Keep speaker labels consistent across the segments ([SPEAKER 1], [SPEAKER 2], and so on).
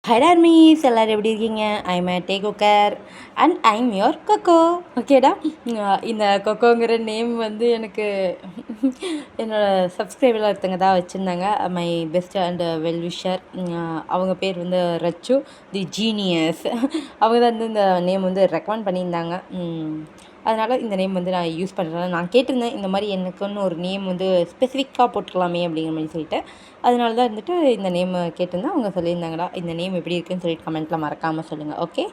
[SPEAKER 1] High armies, எல்லோரும் எப்படி இருக்கீங்க? I'm take care and I'm your கொக்கோ. ஓகேடா. இந்த கொக்கோங்கிற நேம் வந்து எனக்கு என்னோடய சப்ஸ்கிரைபரில் ஒருத்தங்க தான் வச்சுருந்தாங்க. My best and well-wisher. அவங்க பேர் வந்து ரச்சு தி ஜீனியஸ். அவங்க தான் வந்து இந்த நேம் வந்து ரெக்கமெண்ட் பண்ணியிருந்தாங்க. அதனால் இந்த நேம் வந்து நான் யூஸ் பண்ணுறேன். நான் கேட்டிருந்தேன், இந்த மாதிரி எனக்குன்னு ஒரு நேம் வந்து ஸ்பெசிஃபிக்காக போட்டுக்கலாமே அப்படிங்கிற மாதிரி சொல்லிட்டு. அதனால தான் வந்துட்டு இந்த நேம் கேட்டிருந்தேன். அவங்க சொல்லியிருந்தாங்கடா, இந்த நேம் எப்படி இருக்குன்னு சொல்லிட்டு கமெண்ட்டில் மறக்காமல் சொல்லுங்கள். ஓகே,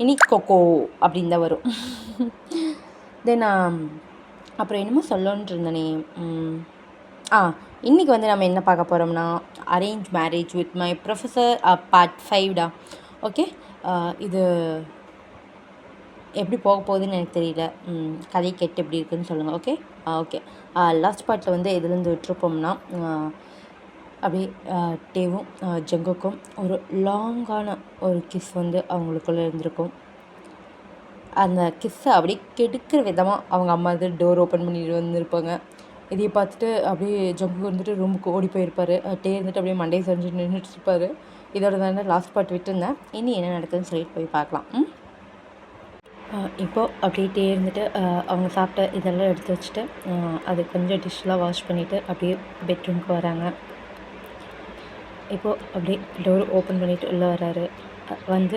[SPEAKER 1] இனி கொக்கோ அப்படின்னு தான் வரும். தென் அப்புறம் என்னமோ சொல்லணுன்ட்டு இருந்தேனே. இன்றைக்கி வந்து நம்ம என்ன பார்க்க போகிறோம்னா, arrange marriage with my professor part 5டா. ஓகே, இது எப்படி போக போகுதுன்னு எனக்கு தெரியல. கதை கேட்டு எப்படி இருக்குதுன்னு சொல்லுங்கள். Okay okay. லாஸ்ட் பார்ட்டில் வந்து எதுலேருந்து விட்டுருப்போம்னா, அப்படியே டேவும் ஜங்குக்கும் ஒரு லாங்கான ஒரு கிஸ் வந்து அவங்களுக்குள்ளே இருந்திருக்கும். அந்த கிஸ்ஸை அப்படியே கெடுக்கிற விதமாக அவங்க அம்மா வந்து டோர் ஓப்பன் பண்ணிட்டு வந்துருப்பாங்க. இதையை பார்த்துட்டு அப்படியே ஜங்கு வந்துட்டு ரூமுக்கு ஓடி போயிருப்பார். டே இருந்துட்டு அப்படியே மண்டையை செஞ்சு நின்றுட்டு இருப்பார். இதோட தானே லாஸ்ட் பார்ட் விட்டுருந்தேன். இனி என்ன நடக்குதுன்னு சொல்லிட்டு போய் பார்க்கலாம். இப்போது அப்படியே இருந்துட்டு அவங்க சாப்பிட்ட இதெல்லாம் எடுத்து வச்சுட்டு அது கொஞ்சம் டிஷ்ஷெலாம் வாஷ் பண்ணிவிட்டு அப்படியே பெட்ரூமுக்கு வராங்க. இப்போது அப்படியே டோர் ஓப்பன் பண்ணிவிட்டு உள்ளே வர்றாரு. வந்து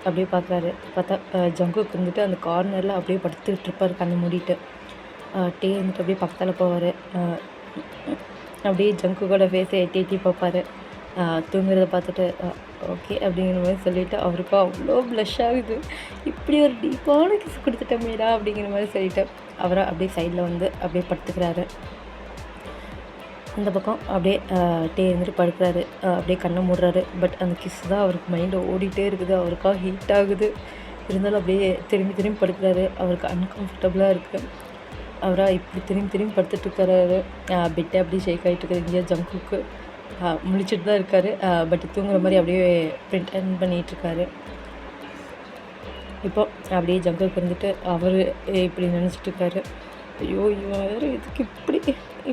[SPEAKER 1] அப்படியே பார்க்குறாரு. பார்த்தா ஜங்குக்கு இருந்துட்டு அந்த கார்னரில் அப்படியே படுத்துக்கிட்டு இருப்பார் கண்ணை மூடிட்டு. டே இருந்துட்டு அப்படியே பக்கத்தில் போவார். அப்படியே ஜங்கு கூட ஃபேஸை எட்டி எட்டி பார்ப்பார். தூங்குறத பார்த்துட்டு ஓகே அப்படிங்கிற மாதிரி சொல்லிவிட்டு அவருக்கு அவ்வளோ ப்ளஷ் ஆகுது. இப்படி ஒரு டீப்பான கிஸ் கொடுத்துட்டோமேடா அப்படிங்கிற மாதிரி சொல்லிவிட்டு அவரை அப்படியே சைடில் வந்து அப்படியே படுத்துக்கிறாரு. இந்த பக்கம் அப்படியே டே இருந்துட்டு படுக்கிறாரு. அப்படியே கண்ணை மூடுறாரு. பட் அந்த கிஸ் தான் அவருக்கு மைண்டில் ஓடிட்டே இருக்குது. அவருக்காக ஹீட் ஆகுது. இருந்தாலும் அப்படியே திரும்பி திரும்பி படுக்கிறாரு. அவருக்கு அன்கம்ஃபர்டபுளாக இருக்குது. அவராக இப்படி திரும்பி படுத்துட்ருக்காரு. பெட்டை அப்படியே ஷேக் ஆகிட்டு இருக்குது. இங்கே ஜங்குக்கு முழிச்சிட்டு தான் இருக்கார். பட் தூங்குற மாதிரி அப்படியே ப்ரிட்டன் பண்ணிகிட்ருக்காரு. இப்போ அப்படியே ஜங்குக்கு இருந்துட்டு அவர் இப்படி நினச்சிட்ருக்காரு. ஐயோ, இவன் வேறு இதுக்கு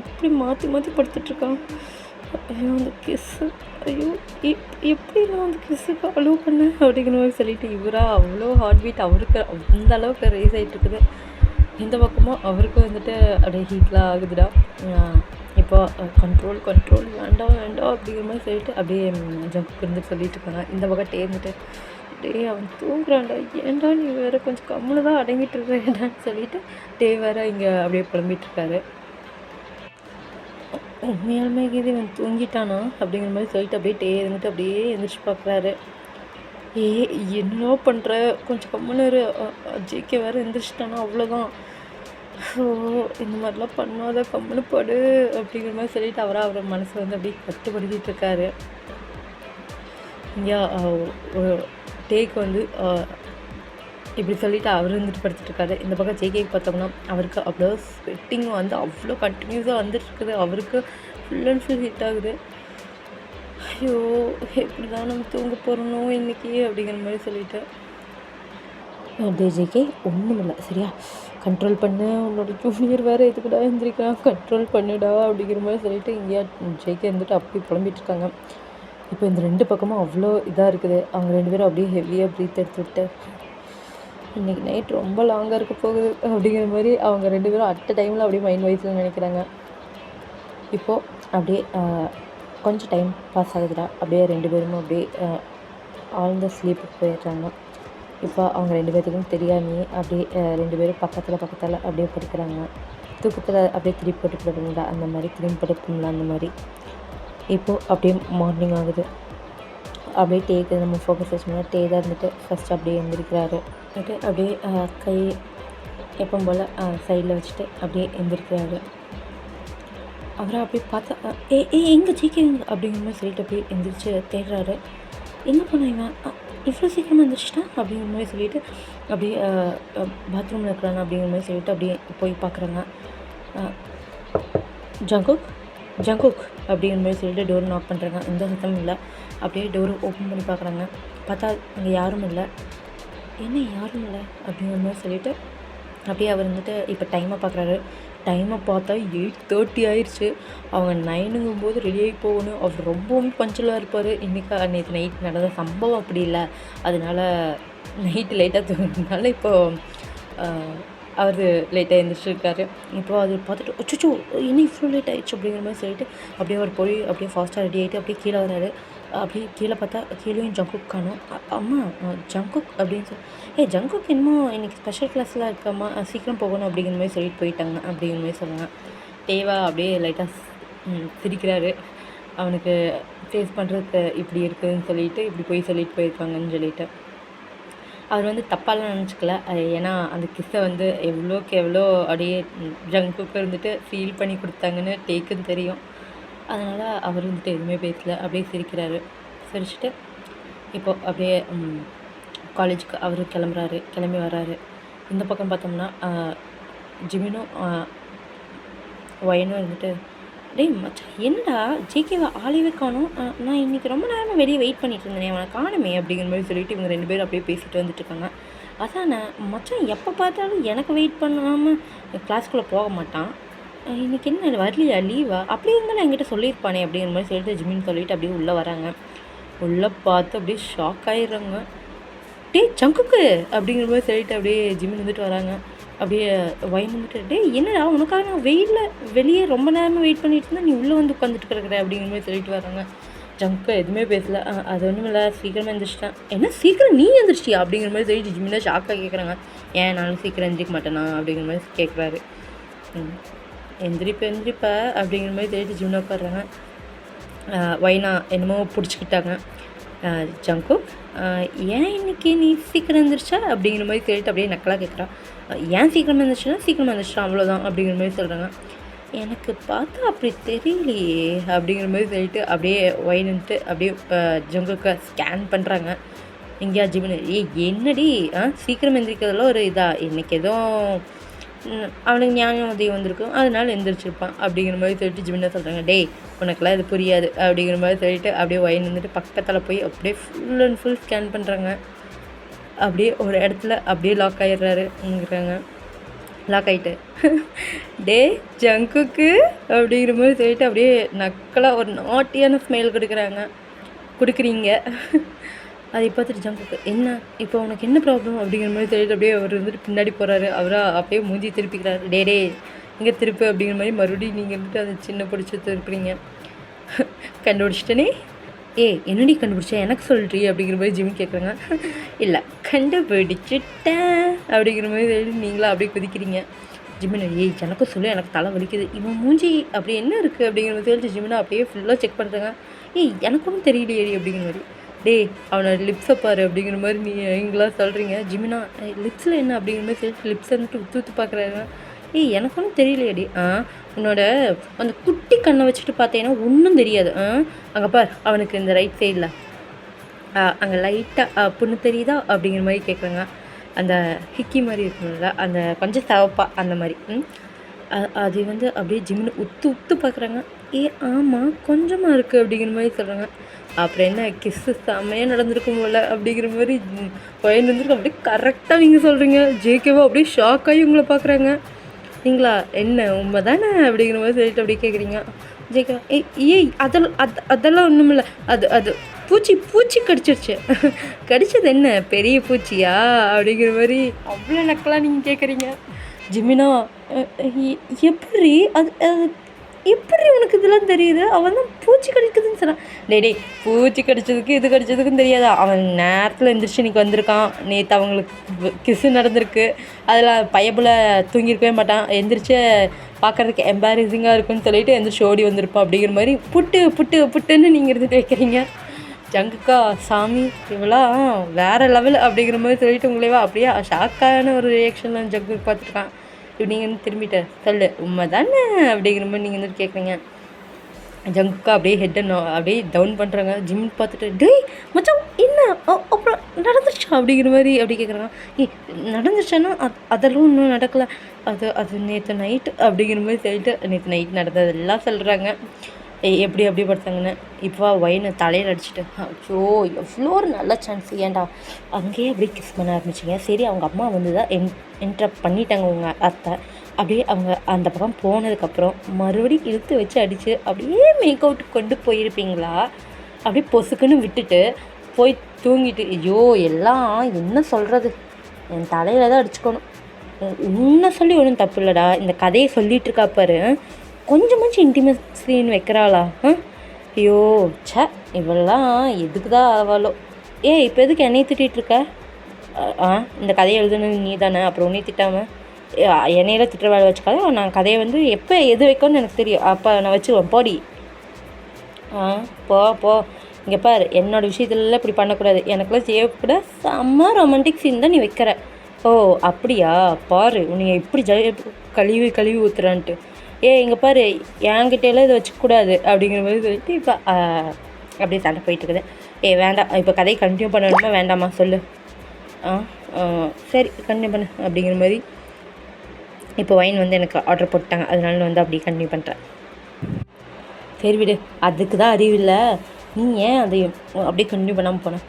[SPEAKER 1] இப்படி மாற்றி படுத்துட்ருக்கான். ஐயோ அந்த கிஸ்ஸு, ஐயோ எப்படி நான் அந்த கிஸ்ஸுக்கு அலோவ் பண்ணேன் அப்படிங்கிற மாதிரி சொல்லிட்டு இவராக அவ்வளோ ஹார்ட் பீட் அவருக்கு அந்த அளவுக்கு ரைஸ் ஆகிட்டுருக்குது. இந்த பக்கமும் அவருக்கு வந்துட்டு அப்படியே ஹீட்லாம் ஆகுதுடா. இப்போ கண்ட்ரோல் வேண்டாம் அப்படிங்கிற மாதிரி சொல்லிட்டு அப்படியே ஜங்குக்கு இருந்து சொல்லிட்டு இருக்காங்க. இந்த பக்கம் இருந்துட்டு அவன் தூங்குறான்டா, ஏன்டா நீ வேறு கொஞ்சம் கம்முன்னு தான் அடங்கிட்டு இருக்கேன்டான்னு சொல்லிட்டு வேறு இங்கே அப்படியே புலம்பிகிட்ருக்காரு. உண்மையாலுமே இவன் தூங்கிட்டானா அப்படிங்கிற மாதிரி சொல்லிட்டு அப்படியே இருந்துட்டு அப்படியே எழுந்திரிச்சு பார்க்குறாரு. என்னோ பண்ணுற, கொஞ்சம் கம்முன்னு ஜேகே வேறு எந்திரிச்சிட்டானா அவ்வளோதான். ஸோ இந்த மாதிரிலாம் பண்ணாத, கம்முன்னு படு அப்படிங்கிற மாதிரி சொல்லிட்டு அவரை மனசில் வந்து அப்படியே கட்டுப்படுத்திட்டு இருக்காரு. இங்கே டேக்கு வந்து இப்படி சொல்லிவிட்டு அவர் இருந்துட்டு படுத்துட்ருக்காரு. இந்த பக்கம் ஜேகேக்கு பார்த்தோம்னா அவருக்கு அவ்வளோ ஸ்வெட்டிங் வந்து அவ்வளோ கண்டினியூஸாக வந்துட்டுருக்குது. அவருக்கு ஃபுல் அண்ட் ஃபுல் ஹீட் ஆகுது. ஐயோ, எப்படி தான் நம்ம தூங்க போகிறோனோ இன்றைக்கி அப்படிங்கிற மாதிரி சொல்லிவிட்டு ஜேகே ஒன்றும் இல்லை, சரியா கண்ட்ரோல் பண்ணு, உன்னோட ஜூனியர் வேறு எதுக்குடா எழுந்திரிக்கலாம், கண்ட்ரோல் பண்ணுடா அப்படிங்கிற மாதிரி சொல்லிட்டு இங்கேயா ஜேகே இருந்துட்டு அப்படி புலம்பிகிட்ருக்காங்க. இப்போ இந்த ரெண்டு பக்கமும் அவ்வளோ இதாக இருக்குது. அவங்க ரெண்டு பேரும் அப்படியே ஹெவியாக ப்ரீத் எடுத்துவிட்டு இன்றைக்கி நைட் ரொம்ப லாங்காக இருக்க போகுது அப்படிங்கிற மாதிரி அவங்க ரெண்டு பேரும் அட் டைமில் அப்படியே மைண்ட் வைஸில் நினைக்கிறாங்க. இப்போது அப்படியே கொஞ்சம் டைம் பாஸ் ஆகுதுடா. அப்படியே ரெண்டு பேரும் அப்படியே ஆழ்ந்த ஸ்லீப்புக்கு போயிடுறாங்க. இப்போ அவங்க ரெண்டு பேர்த்துக்கும் தெரியாமையே அப்படியே ரெண்டு பேரும் பக்கத்தில் அப்படியே படுக்கிறாங்க. தூக்கத்தில் அப்படியே திருப்பி போட்டுக்கிடுங்களா, அந்த மாதிரி திரும்பி படுக்கணுங்களா அந்த மாதிரி. இப்போது அப்படியே மார்னிங் ஆகுது. அப்படியே டேக்கு நம்ம ஃபோக்கஸ் வச்சோம்னா டே தான் இருந்துட்டு ஃபஸ்ட்டு அப்படியே எழுந்திரிக்கிறாரு. அப்படியே கை எப்பவும் போல் சைடில் வச்சுட்டு அப்படியே எழுந்திரிக்கிறாரு. அவரை அப்படியே பார்த்தா எங்கே ஜிகே அப்படிங்கிற மாதிரி சொல்லிட்டு அப்படியே எழுந்திரிச்சு தேடுறாரு. எங்கே போனாங்க, இவ்வளோ சீக்கிரமாக எழுந்திரிச்சிட்டான் அப்படிங்கிற மாதிரி சொல்லிவிட்டு அப்படியே பாத்ரூமில் இருக்கிறாங்க அப்படிங்கிற மாதிரி சொல்லிவிட்டு அப்படியே போய் பார்க்குறாங்க. ஜங்குக் அப்படிங்கிற மாதிரி சொல்லிட்டு டோர் நாக் பண்ணுறாங்க. எந்த சத்தமும் இல்லை. அப்படியே டோரை ஓப்பன் பண்ணி பார்க்குறாங்க. பார்த்தா அங்கே யாரும் இல்லை. என்ன யாரும் இல்லை அப்படிங்கிற மாதிரி சொல்லிவிட்டு அப்படியே அவர் வந்துட்டு இப்போ டைமை பார்க்குறாரு. டைமை பார்த்தா 8:30 ஆயிடுச்சு. அவங்க 9ங்கும்போது ரெடியாகி போகணும். அவர் ரொம்பவும் பஞ்சுவலாக இருப்பார். இன்றைக்கி நேற்று நைட் நடந்த சம்பவம் அப்படி இல்லை. அதனால நைட்டு லேட்டாக தூங்கினால இப்போது அவர் லேட்டாக எழுந்திரிச்சிருக்காரு. இப்போ அது பார்த்துட்டு அச்சோ இன்னும் இவ்வளோ லேட் ஆகிடுச்சு அப்படிங்கிற மாதிரி சொல்லிட்டு அப்படியே அவர் போய் அப்படியே ஃபாஸ்ட்டாக ரெடி ஆகிட்டு அப்படியே கீழே வராரு. அப்படியே கீழே பார்த்தா கீழேயும் ஜங்குக் காணும். அம்மா ஜங்குக் அப்படின்னு சொல்லி ஜங்குக் என்னமோ இன்றைக்கி ஸ்பெஷல் கிளாஸ்லாம் இருக்காம்மா, சீக்கிரம் போகணும் அப்படிங்கிற மாதிரி சொல்லிட்டு போயிட்டாங்க அப்படிங்கிற மாதிரி சொல்லுங்க. தேவா அப்படியே லைட்டாக சிரிக்கிறாரு. அவனுக்கு ஃபேஸ் பண்ணுறதுக்கு இப்படி இருக்குதுன்னு சொல்லிட்டு இப்படி போய் சொல்லிட்டு போயிருக்காங்கன்னு சொல்லிட்டு அவர் வந்து தப்பாலாம் நினச்சிக்கல. ஏன்னா அந்த கிஸ்ஸை வந்து எவ்வளோக்கு எவ்வளோ அப்படியே ஜங்குக்கு இருந்துட்டு ஃபீல் பண்ணி கொடுத்தாங்கன்னு டேக்குன்னு தெரியும். அதனால் அவர் வந்துட்டு எதுவுமே பேசல, அப்படியே சிரிக்கிறாரு. சிரிச்சுட்டு இப்போ அப்படியே காலேஜுக்கு அவர் கிளம்பி வராரு. இந்த பக்கம் பார்த்தோம்னா ஜிமினும் ஒயனும் இருந்துட்டு டேய் மச்சான் என்னடா ஜேகேவை ஆளையவே காணும், நான் இன்றைக்கி ரொம்ப நேரமாக வெளியே வெயிட் பண்ணிட்டு இருந்தேனே அவனை காணுமே அப்படிங்கிற மாதிரி சொல்லிட்டு இவங்க 2 பேரும் அப்படியே பேசிட்டு வந்துட்டுருக்காங்க. அதான் மச்சான் எப்போ பார்த்தாலும் எனக்கு வெயிட் பண்ணாமல் கிளாஸ்க்குள்ளே போக மாட்டான், இன்றைக்கி என்ன வரலையா லீவா, அப்படி இருந்தாலும் என்கிட்ட சொல்லியிருப்பானே அப்படிங்கிற மாதிரி சொல்லிட்டு ஜிமின்னு சொல்லிட்டு அப்படியே உள்ளே வராங்க. உள்ளே பார்த்து அப்படியே ஷாக் ஆகிடுறாங்க. டே ஜங்குக்கு அப்படிங்கிற மாதிரி சொல்லிட்டு அப்படியே ஜிமின் வந்துட்டு வராங்க. அப்படியே ஒயின் வந்துட்டு டே என்னடா உனக்காக நான் வெளியே ரொம்ப நேரமாக வெயிட் பண்ணிட்டு இருந்தா நீ உள்ளே வந்து உட்காந்துட்டு கிடக்குற அப்படிங்கிற மாதிரி சொல்லிட்டு வராங்க. ஜங்கு எதுவுமே பேசல. அது ஒன்றும் இல்லை சீக்கிரமாக எழுந்திரிச்சிட்டேன். என்ன சீக்கிரம் நீ எழுந்திரிச்சியா அப்படிங்கிற மாதிரி சொல்லிட்டு ஜிமின் ஷாக்காக கேட்குறாங்க. ஏன் நானும் சீக்கிரம் எழுந்திரிக்க மாட்டேனா அப்படிங்கிற மாதிரி கேட்குறாரு. எந்திரிப்ப அப்படிங்கிற மாதிரி சொல்லிட்டு ஜிமின் உட்காடுறாங்க. ஒயினா என்னமோ பிடிச்சிக்கிட்டாங்க. ஜங்கு ஏன் இன்னைக்கு நீ சீக்கிரம் எழுந்திரிச்சா அப்படிங்கிற மாதிரி சொல்லிட்டு அப்படியே நக்கலாக கேட்குறான். ஏன் சீக்கிரமாக எழுந்திரிச்சிட்டான் அவ்வளோதான் அப்படிங்கிற மாதிரி சொல்கிறாங்க. எனக்கு பார்த்தா அப்படி தெரியலையே அப்படிங்கிற மாதிரி சொல்லிட்டு அப்படியே ஒயின்ட்டு அப்படியே ஜங்குக்கு ஸ்கேன் பண்ணுறாங்க. எங்கேயா ஜிமின் என்னடி சீக்கிரம் எழுந்திரிக்கிறதுல ஒரு இன்றைக்கி எதுவும் அவனுக்கு ஞாபகம் உதவி வந்திருக்கும் அதனால எழுந்திரிச்சிருப்பான் அப்படிங்கிற மாதிரி சொல்லிட்டு ஜிமின்னா சொல்கிறாங்க. டேய் உனக்கெல்லாம் இது புரியாது அப்படிங்கிற மாதிரி சொல்லிட்டு அப்படியே ஒயின் வந்துட்டு பக்கத்தில் போய் அப்படியே ஃபுல் அண்ட் ஃபுல் ஸ்கேன் பண்ணுறாங்க. அப்படியே ஒரு இடத்துல அப்படியே லாக் ஆகிடுறாருங்கிறாங்க. லாக் ஆகிட்டு டே ஜங்குக்கு அப்படிங்கிற மாதிரி சொல்லிட்டு அப்படியே நக்கலாக ஒரு நாட்டியான ஸ்மெல் கொடுக்குறீங்க. அதை பார்த்துட்டு ஜங்குக்கு என்ன இப்போ உனக்கு என்ன ப்ராப்ளம் அப்படிங்கிற மாதிரி சொல்லிட்டு அப்படியே அவர் வந்துட்டு பின்னாடி போகிறாரு. அவராக அப்படியே மூஞ்சி திருப்பிக்கிறாரு. டே இங்கே திருப்பு அப்படிங்கிற மாதிரி மறுபடியும் நீங்கள் வந்துட்டு அதை சின்ன பிடிச்சி திருப்புறீங்க. கண்டுபிடிச்சிட்டனே என்னடி கண்டுபிடிச்சேன் எனக்கு சொல்கிறீ அப்படிங்கிற மாதிரி ஜிமின் கேட்குறாங்க. இல்லை கண்டுபிடிச்சிட்டேன் அப்படிங்கிற மாதிரி சொல்லி நீங்களாம் அப்படியே குதிக்கிறீங்க. ஜிமின் எனக்கும் சொல்லு எனக்கு தலை வலிக்குது, இவன் மூஞ்சி அப்படி என்ன இருக்குது அப்படிங்கிற மாதிரி சொல்லிட்டு ஜிமினை அப்படியே ஃபுல்லாக செக் பண்ணுறாங்க. எனக்கு ஒன்றும் தெரியலையே அப்படிங்கிற மாதிரி. டே அவனோட லிப்ஸை பாரு அப்படிங்கிற மாதிரி நீங்களாம் சொல்கிறீங்க. ஜிமினா லிப்ஸில் என்ன அப்படிங்கிற மாதிரி சொல்லிட்டு லிப்ஸை வந்துட்டு உத்து பார்க்குறாங்க. எனக்கு ஒன்றும் தெரியலையடி. உன்னோட அந்த குட்டி கண்ணை வச்சுட்டு பார்த்தேன்னா ஒன்றும் தெரியாது. அங்கே பார் அவனுக்கு இந்த ரைட் சைடில் அங்கே லைட்டாக புண்ணு தெரியுதா அப்படிங்கிற மாதிரி கேட்குறாங்க. அந்த ஹிக்கி மாதிரி இருக்கணும்ல அந்த கொஞ்சம் சவப்பா அந்த மாதிரி. அது வந்து அப்படியே ஜிம்னு உத்து பார்க்குறாங்க. ஆமாம் கொஞ்சமாக இருக்குது அப்படிங்கிற மாதிரி சொல்கிறாங்க. அப்புறம் என்ன கிஸ்ஸு செம்மையாக நடந்திருக்கும் போல் அப்படிங்கிற மாதிரி பையன் வந்துருக்கு. அப்படியே கரெக்டாக நீங்கள் சொல்கிறீங்க. ஜேகேவா அப்படியே ஷாக் ஆகி உங்களை பார்க்குறாங்க. நீங்களா என்ன உண்மை தானே அப்படிங்கிற மாதிரி சொல்லிட்டு அப்படியே கேட்குறீங்க. ஜேகேவா அதெல்லாம் ஒன்றும் இல்லை, அது பூச்சி கடிச்சிருச்சு. கடிச்சது என்ன பெரிய பூச்சியா அப்படிங்கிற மாதிரி அவ்வளோ நக்கலாக நீங்கள் கேட்குறீங்க. ஜிமினா எப்படி எப்படி உனக்கு இதெல்லாம் தெரியுது? அவன் தான் பூச்சி கடிக்குதுன்னு சொன்னான். டே பூச்சி கடிச்சதுக்கு இது கடிச்சதுக்கும் தெரியாதா? அவன் நேரத்தில் எழுந்திரிச்சு இன்றைக்கி வந்திருக்கான். நேற்று அவங்களுக்கு கிஸ்ஸு நடந்திருக்கு. அதில் பையப்புல தூங்கியிருக்கவே மாட்டான். எந்திரிச்சு பார்க்குறதுக்கு எம்பாரசிங்காக இருக்குன்னு சொல்லிட்டு எந்திரிச்சு ஓடி வந்திருப்பான் அப்படிங்கிற மாதிரி புட்டுன்னு நீங்கள் இருந்துட்டு வைக்கிறீங்க. ஜங்குக்கா சாமி இவளா வேறு லெவல் அப்படிங்கிற மாதிரி சொல்லிட்டு உங்களேவா அப்படியே ஷாக்கான ஒரு ரியாக்ஷன்லாம் ஜங்கு பார்த்துருக்கான். இப்படி நீங்கள் வந்து திரும்பிட்ட சொல்லு உண்மை தானே அப்படிங்கிற மாதிரி நீங்கள் வந்து கேட்குறீங்க. ஜங்குக்கா அப்படியே ஹெட்டை அப்படியே டவுன் பண்ணுறாங்க. ஜிம் பார்த்துட்டு டேய் மச்சான் என்ன அப்புறம் நடந்துருச்சா அப்படிங்கிற மாதிரி அப்படி கேட்குறாங்க. நடந்துருச்சான்னா அதெல்லாம் இன்னும் நடக்கலை, அது நேற்று நைட்டு அப்படிங்கிற மாதிரி சொல்லிட்டு நேற்று நைட் நடந்ததெல்லாம் சொல்கிறாங்க. எப்படி அப்படி படுத்தாங்கன்னு. இப்போ ஒயினை தலையில் அடிச்சுட்டு ஐயோ எவ்வளோ ஒரு நல்ல சான்ஸ், ஏன்டா அங்கேயே அப்படியே கிஸ் பண்ண ஆரம்பிச்சிங்க. சரி அவங்க அம்மா வந்து தான் என்ட்ரப்ட் பண்ணிட்டாங்க உங்கள் அத்தை அப்படியே அவங்க அந்த பக்கம் போனதுக்கப்புறம் மறுபடியும் இழுத்து வச்சு அடித்து அப்படியே மேக் அவுட்டுக்கு கொண்டு போயிருப்பீங்களா? அப்படியே பொசுக்குன்னு விட்டுட்டு போய் தூங்கிட்டு, ஐயோ எல்லாம் என்ன சொல்கிறது, என் தலையில் தான் அடிச்சுக்கணும். உன்னை சொல்லி ஒன்றும் தப்பு இல்லைடா, இந்த கதையை சொல்லிகிட்டு இருக்கா பாரு, கொஞ்சமாச்சும் இன்டிமேசின்னு வைக்கிறாளா? ஐயோ சே, இவெல்லாம் எதுக்கு தான் ஆவாளோ. இப்போ எதுக்கு என்னை திட்டிகிட்ருக்க? இந்த கதையை எழுதுனது நீ தானே, அப்புறம் உன்னை திட்டாமல் என்னையில திட்டுற வேலை வச்சுக்காத. நான் கதையை வந்து எப்போ எது வைக்கணும்னு எனக்கு தெரியும், அப்போ நான் வச்சுக்குவேன், போடி. போ இங்கே பார், என்னோடய விஷயத்துலலாம் இப்படி பண்ணக்கூடாது. எனக்குலாம் செய்யக்கூட செம்ம ரொமான்டிக் சீன் தான் நீ வைக்கிற. ஓ அப்படியா, பாரு உன்னை இப்படி கழுவி ஊற்றுறான்ட்டு. இங்கே பாரு, என்கிட்டலாம் இதை வச்சுக்கூடாது அப்படிங்கிற மாதிரி சொல்லிட்டு இப்போ அப்படியே சண்டை போயிட்டுருக்குது. வேண்டாம், இப்போ கதையை கண்டினியூ பண்ணணுமா வேண்டாமா சொல்லு. சரி கண்டினியூ பண்ணு அப்படிங்கிற மாதிரி. இப்போ வைன் வந்து எனக்கு ஆர்டர் போட்டாங்க, அதனால வந்து அப்படியே கண்டினியூ பண்ணுறேன். சரி விடு, அதுக்கு தான் அறிவில்லை, நீ ஏன் அதை அப்படியே கண்டினியூ பண்ணாமல் போனேன்?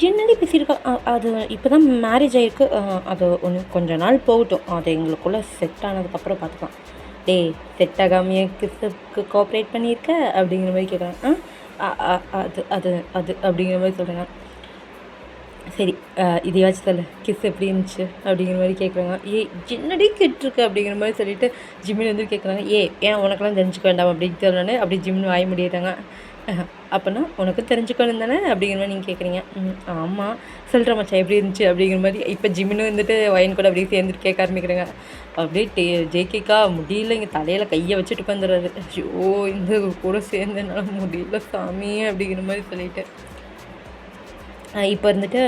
[SPEAKER 1] என்னடி பேசியிருக்கா? அது இப்போ தான் மேரேஜ் ஆகிருக்கு, அது ஒன்று கொஞ்ச நாள் போகட்டும், அது எங்களுக்குள்ளே செட் ஆனதுக்கப்புறம் பார்த்துக்கலாம். செட் ஆகாமையே கிஸ்ஸுக்கு கோஆப்ரேட் பண்ணியிருக்க அப்படிங்கிற மாதிரி கேட்குறாங்க. அது அது அது அப்படிங்கிற மாதிரி சொல்கிறேங்க. சரி இதையாச்சும் சொல்ல, கிஸ் எப்படி இருந்துச்சு அப்படிங்கிற மாதிரி கேட்குறாங்க. என்னடி கேட்டிருக்கு அப்படிங்கிற மாதிரி சொல்லிவிட்டு ஜிம்மின் வந்து கேட்குறாங்க. ஏன் உனக்கெல்லாம் தெரிஞ்சுக்க வேண்டாம் அப்படின்னு சொல்லணுன்னு அப்படி ஜிம்னு வாய முடியிறாங்க. அப்போனா உனக்கு தெரிஞ்சுக்கணும் தானே அப்படிங்கிற மாதிரி நீங்கள் கேட்குறீங்க. ஆமாம் சொல்கிற மச்சான் எப்படி இருந்துச்சு அப்படிங்கிற மாதிரி. இப்போ ஜிம்மினும் வந்துட்டு வயன் கூட அப்படியே சேர்ந்துட்டு கேட்க ஆரம்பிக்கிறாங்க. அப்படியே ஜேகேக்கா முடியல, இங்கே தலையில் கையை வச்சுட்டு உட்காந்துறாரு. ஐயோ இந்த கூட சேர்ந்து என்னால் முடியல சாமி அப்படிங்கிற மாதிரி சொல்லிட்டு இப்போ இருந்துட்டு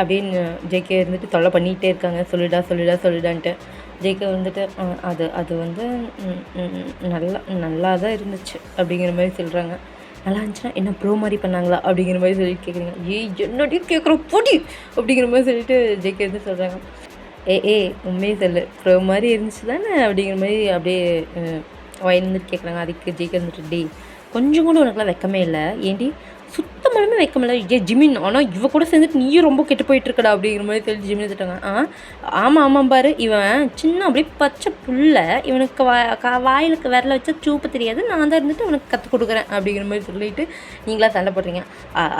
[SPEAKER 1] அப்படின்னு ஜேகே இருந்துட்டு தொல்லை பண்ணிகிட்டே இருக்காங்க. சொல்லிடான்ட்டு. ஜேகே வந்துட்டு அது வந்து நல்லா தான் இருந்துச்சு அப்படிங்கிற மாதிரி சொல்கிறாங்க. நல்லா இருந்துச்சுன்னா என்ன ப்ரோ மாதிரி பண்ணாங்களா அப்படிங்கிற மாதிரி சொல்லிட்டு கேட்குறீங்க. என்னடியும் கேட்குறோம் போட்டி அப்படிங்கிற மாதிரி சொல்லிட்டு ஜேகே வந்து சொல்கிறாங்க. உண்மையே சொல்லு, ப்ரோ மாதிரி இருந்துச்சு தானே அப்படிங்கிற மாதிரி அப்படியே வந்துட்டு கேட்குறாங்க. அதுக்கு ஜேகே வந்துட்டு கொஞ்சம் கூட உனக்குலாம் வெக்கமே இல்லை, ஏண்டி சுத்தமாலுமே வைக்கமில்ல ஜிமின், ஆனால் இவ கூட சேர்ந்துட்டு நீயும் ரொம்ப கெட்டு போயிட்டுருக்கடா அப்படிங்கிற மாதிரி தெரிஞ்சு ஜிமின் திட்டாங்க. ஆமாம் பாரு, இவன் சின்ன அப்படியே பச்சை புல்ல, இவனுக்கு வாயிலுக்கு விரல வச்சா சூப்பு தெரியாது, நான் தான் இருந்துட்டு அவனுக்கு கற்றுக் கொடுக்குறேன் அப்படிங்கிற மாதிரி சொல்லிட்டு நீங்களா சண்டை போடுறீங்க.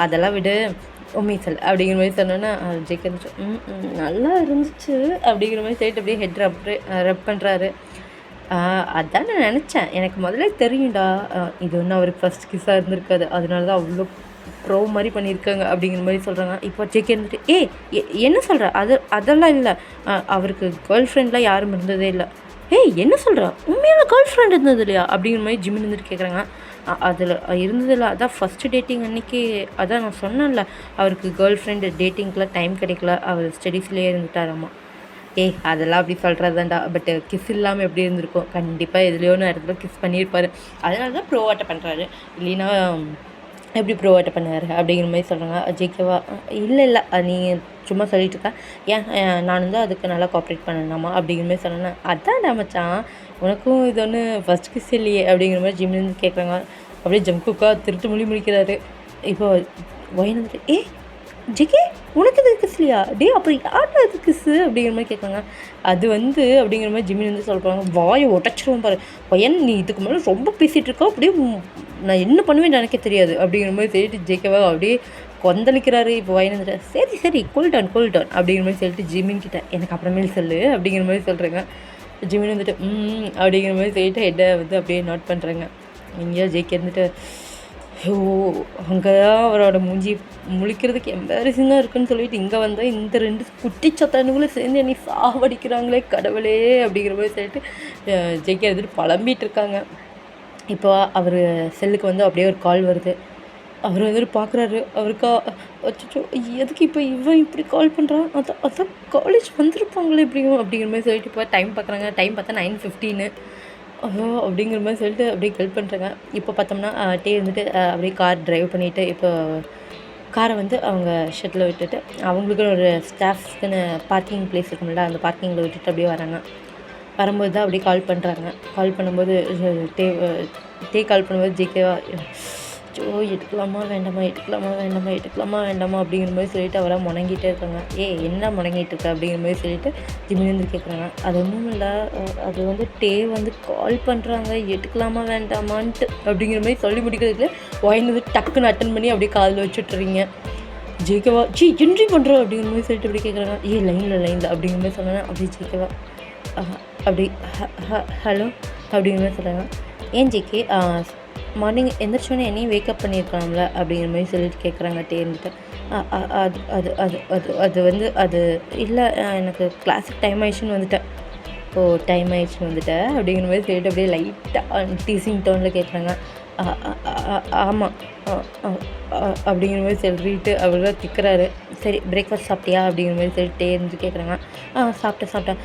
[SPEAKER 1] அதெல்லாம் விடு உண்மை சொல் அப்படிங்கிற மாதிரி சொன்னோன்னா ஜெயிக்க இருந்துச்சு. நல்லா இருந்துச்சு அப்படிங்கிற மாதிரி சொல்லிட்டு அப்படியே ஹெட் ரப் பண்ணுறாரு. அதான் நான் நினச்சேன், எனக்கு முதல்ல தெரியும்டா, இது ஒன்றும் அவருக்கு ஃபஸ்ட் கிஸ்ஸாக இருந்திருக்காது, அதனால தான் அவ்வளோ ப்ரோ மாதிரி பண்ணியிருக்காங்க அப்படிங்கிற மாதிரி சொல்கிறாங்க. இப்போ ஜேகே இருந்துட்டு என்ன சொல்கிற? அதெல்லாம் இல்லை, அவருக்கு கேர்ள் ஃப்ரெண்ட்லாம் யாரும் இருந்ததே இல்லை. என்ன சொல்கிறா? உண்மையான கேர்ள் ஃப்ரெண்ட் இருந்தது இல்லையா அப்படிங்கிற மாதிரி ஜிம்மின் வந்துட்டு கேட்குறாங்க. அதில் இருந்ததில்ல, அதான் ஃபஸ்ட்டு டேட்டிங் அன்றைக்கி, அதான் நான் சொன்னேன்ல, அவருக்கு கேர்ள் ஃப்ரெண்டு டேட்டிங்க்கெலாம் டைம் கிடைக்கல, அவர் ஸ்டடீஸ்லேயே இருந்துட்டாராம்மா. அதெல்லாம் அப்படி சொல்கிறது தான்டா, பட் கிஸ் இல்லாமல் எப்படி இருந்திருக்கும்? கண்டிப்பாக எதுலையோ நான் இடத்துல கிஸ் பண்ணியிருப்பார், அதனால தான் ப்ரோவாட்டை பண்ணுறாரு, இல்லைன்னா எப்படி ப்ரோவாட்டை பண்ணுவார் அப்படிங்கிற மாதிரி சொல்கிறாங்க. ஜேகேவா இல்லை நீங்கள் சும்மா சொல்லிட்டு இருக்கா, நான் வந்து அதுக்கு நல்லா கோஆப்ரேட் பண்ணலாமா அப்படிங்கிற மாதிரி சொன்னேன். அதான் மச்சான், உனக்கும் இது ஒன்று ஃபஸ்ட் கிஸ் இல்லையே அப்படிங்கிற மாதிரி ஜிம்லேருந்து கேட்குறாங்க. அப்படியே ஜம்குக்கா திருட்டு முடிக்கிறாரு. இப்போ வந்துட்டு ஜேகே உனக்கு எது கிஸ் இல்லையா? அப்படி யார்டா அது கிஸ்ஸு அப்படிங்கிற மாதிரி கேட்குறாங்க. அது வந்து அப்படிங்கிற மாதிரி ஜிம்மின் வந்து சொல்கிறாங்க. வாயை ஒட்டச்சிருவோம் பாரு பையன், நீ இதுக்கு மேலே ரொம்ப பேசிகிட்டு இருக்கா, அப்படியே நான் என்ன பண்ணுவேன்னு எனக்கே தெரியாது அப்படிங்கிற மாதிரி சொல்லிட்டு ஜேகேவா அப்படியே கொந்தளிக்கிறாரு. இப்போ வயன் வந்துட்டு சரி கூல் டவுன் அப்படிங்கிற மாதிரி சொல்லிட்டு ஜிம்மின் கிட்ட எனக்கு அப்புறமேல் சொல்லு அப்படிங்கிற மாதிரி சொல்கிறாங்க. ஜிம்மின் வந்துட்டு அப்படிங்கிற மாதிரி சொல்லிட்டு ஹெட்டை வந்து அப்படியே நோட் பண்ணுறாங்க. எங்கேயோ ஜேகே இருந்துட்டு அங்கே தான் அவரோட மூஞ்சி முழிக்கிறதுக்கு எம்பாரசிங்காக இருக்குன்னு சொல்லிட்டு இங்கே வந்தால் இந்த 2 குட்டி சத்தானுங்களும் சேர்ந்து என்னை சாவடிக்கிறாங்களே கடவுளே அப்படிங்கிற மாதிரி சொல்லிட்டு ஜேகே எடுத்துகிட்டு புலம்பிகிட்டு இருக்காங்க. இப்போ அவர் செல்லுக்கு வந்து அப்படியே ஒரு கால் வருது. அவர் வந்துட்டு பார்க்குறாரு. அவருக்கா அச்சோ எதுக்கு இப்போ இவன் இப்படி கால் பண்ணுறான், அதான் காலேஜ் வந்திருப்பாங்களே எப்படியும் அப்படிங்கிற மாதிரி சொல்லிட்டு இப்போ டைம் பார்க்குறாங்க. டைம் பார்த்தா 9:15 அப்படிங்கிற மாதிரி சொல்லிட்டு அப்படியே ஹெல்ப் பண்ணுறாங்க. இப்போ பார்த்தோம்னா வந்துட்டு அப்படியே கார் ட்ரைவ் பண்ணிவிட்டு இப்போ காரை வந்து அவங்க ஷெட்டில் விட்டுட்டு அவங்களுக்கு ஒரு ஸ்டாஃப்ஸ்க்குன்னு பார்க்கிங் பிளேஸ் இருக்கும்ல, அந்த பார்க்கிங்கில் விட்டுட்டு அப்படியே வராங்க. வரும்போது தான் அப்படியே கால் பண்ணுறாங்க. கால் பண்ணும்போது கால் பண்ணும்போது ஜேகேவா அச்சோ எடுக்கலாமா வேண்டாமா எடுக்கலாமா வேண்டாமா எடுக்கலாமா வேண்டாமா அப்படிங்கிற மாதிரி சொல்லிட்டு அவராக முணங்கிட்டே இருக்காங்க. என்ன முணங்கிட்டு இருக்க அப்படிங்கிற மாதிரி சொல்லிட்டு ஜிமினி வந்து கேட்குறாங்க. அது ஒன்றும் இல்லை, அது வந்து வந்து கால் பண்ணுறாங்க எடுக்கலாமா வேண்டாமான்ட்டு அப்படிங்கிற மாதிரி சொல்லி முடிக்கிறதுக்கு வாயின் வந்து டக்குன்னு அட்டன் பண்ணி அப்படியே காதில் வச்சுட்றீங்க. ஜெயிக்கவா என்ட்ரி பண்ணுறோம் அப்படிங்கிற மாதிரி சொல்லிட்டு அப்படி கேட்குறாங்க. லைனில் அப்படிங்கிற மாதிரி சொன்னாங்க. அப்படி ஜெயிக்கவா அப்படி ஹலோ அப்படிங்கிற மாதிரி சொல்கிறாங்க. ஏன் ஜெய்கே மார்னிங் எந்திரிச்சோன்னே என்னையும் வேக்கப் பண்ணியிருக்கலாம்ல அப்படிங்கிற மாதிரி சொல்லிட்டு கேட்குறாங்க டேர்ந்துட்டு. அது அது அது அது அது வந்து அது இல்லை, எனக்கு கிளாஸுக்கு டைம் ஆயிடுச்சுன்னு வந்துட்டேன். டைம் ஆயிடுச்சுன்னு வந்துட்டேன் அப்படிங்கிற மாதிரி சொல்லிட்டு அப்படியே லைட்டாக டீசிங் டோனில் கேட்குறாங்க. ஆமாம் அப்படிங்கிற மாதிரி சொல்லிட்டு அவர் தான் திக்கிறாரு. சரி பிரேக்ஃபாஸ்ட் சாப்பிட்டியா அப்படிங்கிற மாதிரி சொல்லிட்டு இருந்து கேட்குறாங்க. சாப்பிட்டேன்